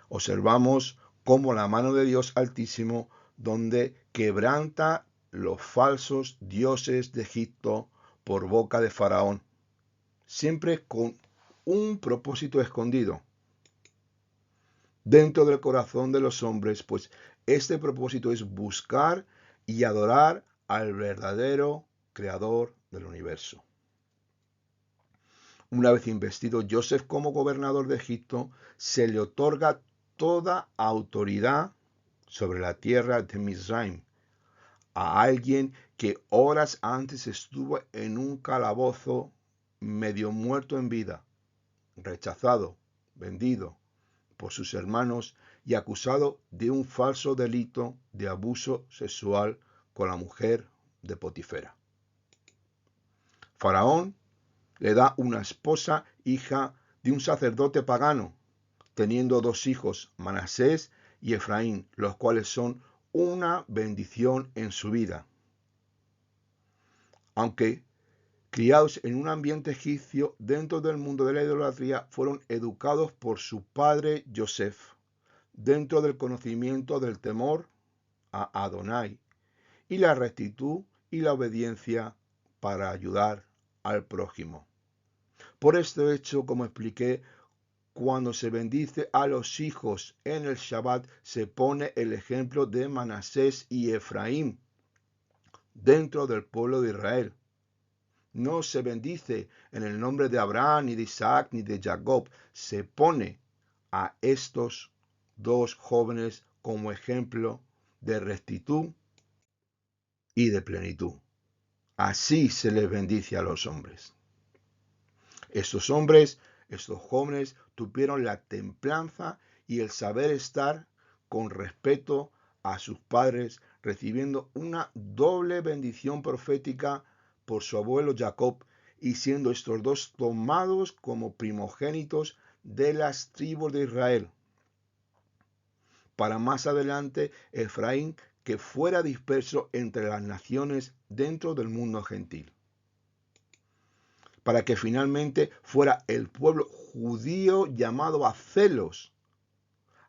A: observamos cómo la mano de Dios Altísimo, donde quebranta los falsos dioses de Egipto por boca de Faraón, siempre con un propósito escondido dentro del corazón de los hombres, pues este propósito es buscar y adorar al verdadero Creador del universo. Una vez investido Joseph como gobernador de Egipto, se le otorga toda autoridad sobre la tierra de Mizraim a alguien que horas antes estuvo en un calabozo medio muerto en vida, rechazado, vendido por sus hermanos y acusado de un falso delito de abuso sexual con la mujer de Potifera. Faraón le da una esposa, hija de un sacerdote pagano, teniendo dos hijos, Manasés y Efraín, los cuales son una bendición en su vida. Aunque criados en un ambiente egipcio dentro del mundo de la idolatría, fueron educados por su padre Joseph, dentro del conocimiento del temor a Adonai y la rectitud y la obediencia para ayudar al prójimo. Por este hecho, como expliqué, cuando se bendice a los hijos en el Shabbat, se pone el ejemplo de Manasés y Efraín dentro del pueblo de Israel. No se bendice en el nombre de Abraham, ni de Isaac, ni de Jacob. Se pone a estos dos jóvenes como ejemplo de rectitud y de plenitud. Así se les bendice a los hombres. Estos hombres, estos jóvenes, tuvieron la templanza y el saber estar con respeto a sus padres, recibiendo una doble bendición profética por su abuelo Jacob, y siendo estos dos tomados como primogénitos de las tribus de Israel. Para más adelante, Efraín, que fuera disperso entre las naciones dentro del mundo gentil, para que finalmente fuera el pueblo judío llamado a celos,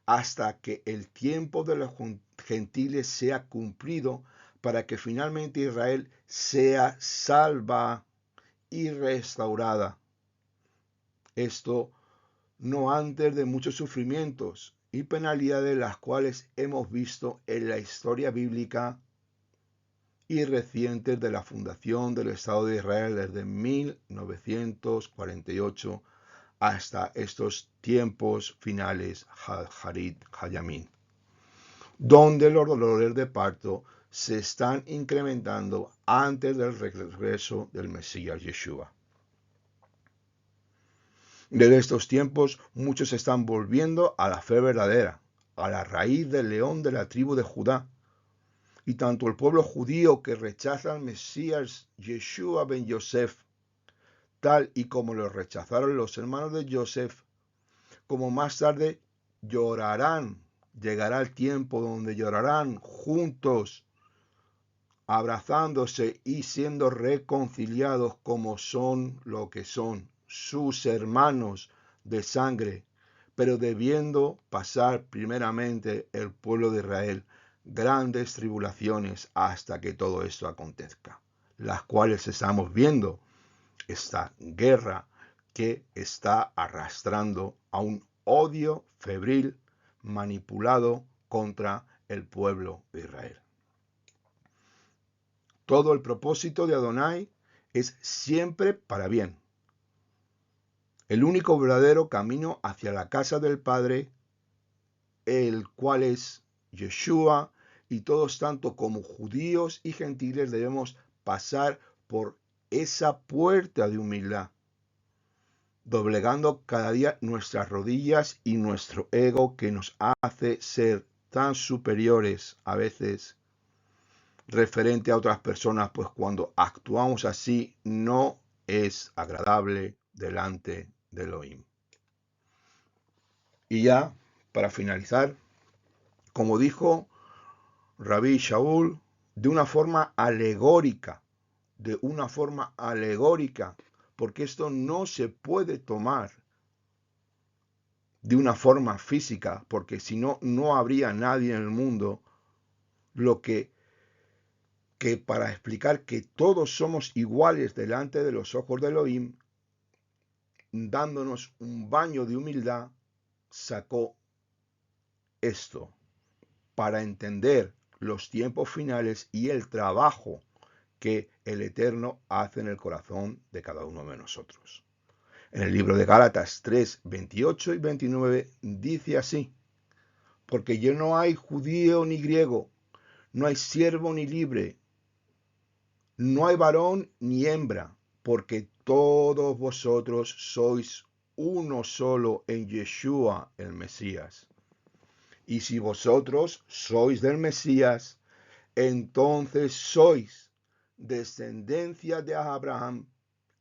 A: hasta que el tiempo de los gentiles sea cumplido, para que finalmente Israel sea salva y restaurada. Esto no antes de muchos sufrimientos y penalidades las cuales hemos visto en la historia bíblica y recientes de la fundación del Estado de Israel desde 1948 hasta estos tiempos finales, Harit Hayamín, donde los dolores de parto se están incrementando antes del regreso del Mesías Yeshua. Desde estos tiempos, muchos están volviendo a la fe verdadera, a la raíz del león de la tribu de Judá. Y tanto el pueblo judío que rechaza al Mesías Yeshua ben Yosef, tal y como lo rechazaron los hermanos de Yosef, como más tarde llorarán, llegará el tiempo donde llorarán juntos, abrazándose y siendo reconciliados como son lo que son, sus hermanos de sangre, pero debiendo pasar primeramente el pueblo de Israel grandes tribulaciones hasta que todo esto acontezca, las cuales estamos viendo, esta guerra que está arrastrando a un odio febril manipulado contra el pueblo de Israel. Todo el propósito de Adonai es siempre para bien. El único verdadero camino hacia la casa del Padre, el cual es Yeshua, y todos tanto como judíos y gentiles debemos pasar por esa puerta de humildad, doblegando cada día nuestras rodillas y nuestro ego que nos hace ser tan superiores a veces referente a otras personas, pues cuando actuamos así no es agradable delante de Elohim. Y ya, para finalizar, como dijo Rabí Shaul, de una forma alegórica, porque esto no se puede tomar de una forma física, porque si no, no habría nadie en el mundo lo que para explicar que todos somos iguales delante de los ojos de Elohim, dándonos un baño de humildad, sacó esto para entender los tiempos finales y el trabajo que el Eterno hace en el corazón de cada uno de nosotros. En el libro de Gálatas 3, 28 y 29 dice así: porque ya no hay judío ni griego, no hay siervo ni libre, no hay varón ni hembra, porque todos vosotros sois uno solo en Yeshua el Mesías. Y si vosotros sois del Mesías, entonces sois descendencia de Abraham,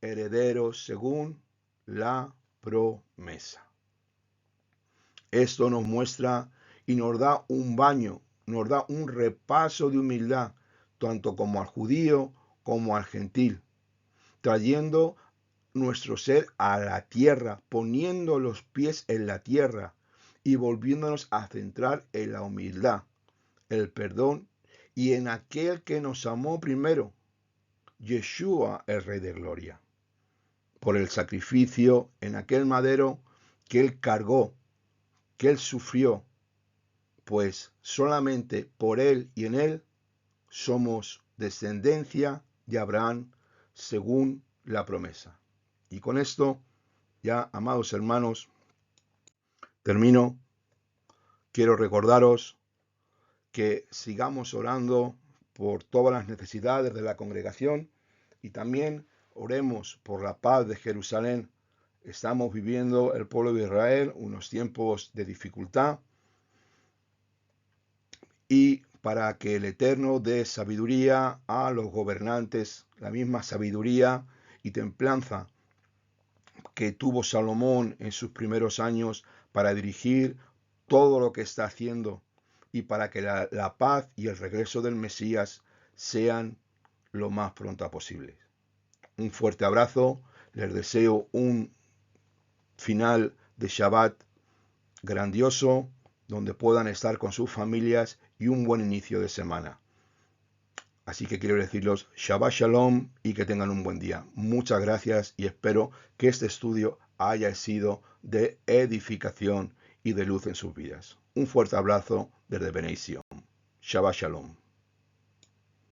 A: herederos según la promesa. Esto nos muestra y nos da un baño, nos da un repaso de humildad, tanto como al judío como al gentil, trayendo nuestro ser a la tierra, poniendo los pies en la tierra y volviéndonos a centrar en la humildad, el perdón y en aquel que nos amó primero, Yeshua, el Rey de Gloria, por el sacrificio en aquel madero que Él cargó, que Él sufrió, pues solamente por Él y en Él somos descendencia de Abraham según la promesa. Y con esto, ya, amados hermanos, termino. Quiero recordaros que sigamos orando por todas las necesidades de la congregación y también oremos por la paz de Jerusalén. Estamos viviendo, el pueblo de Israel, unos tiempos de dificultad, y para que el Eterno dé sabiduría a los gobernantes, la misma sabiduría y templanza que tuvo Salomón en sus primeros años para dirigir todo lo que está haciendo y para que la paz y el regreso del Mesías sean lo más pronto posible. Un fuerte abrazo, les deseo un final de Shabbat grandioso, donde puedan estar con sus familias y un buen inicio de semana. Así que quiero decirles Shabbat Shalom y que tengan un buen día. Muchas gracias y espero que este estudio haya sido de edificación y de luz en sus vidas. Un fuerte abrazo desde Beneición. Shabbat Shalom.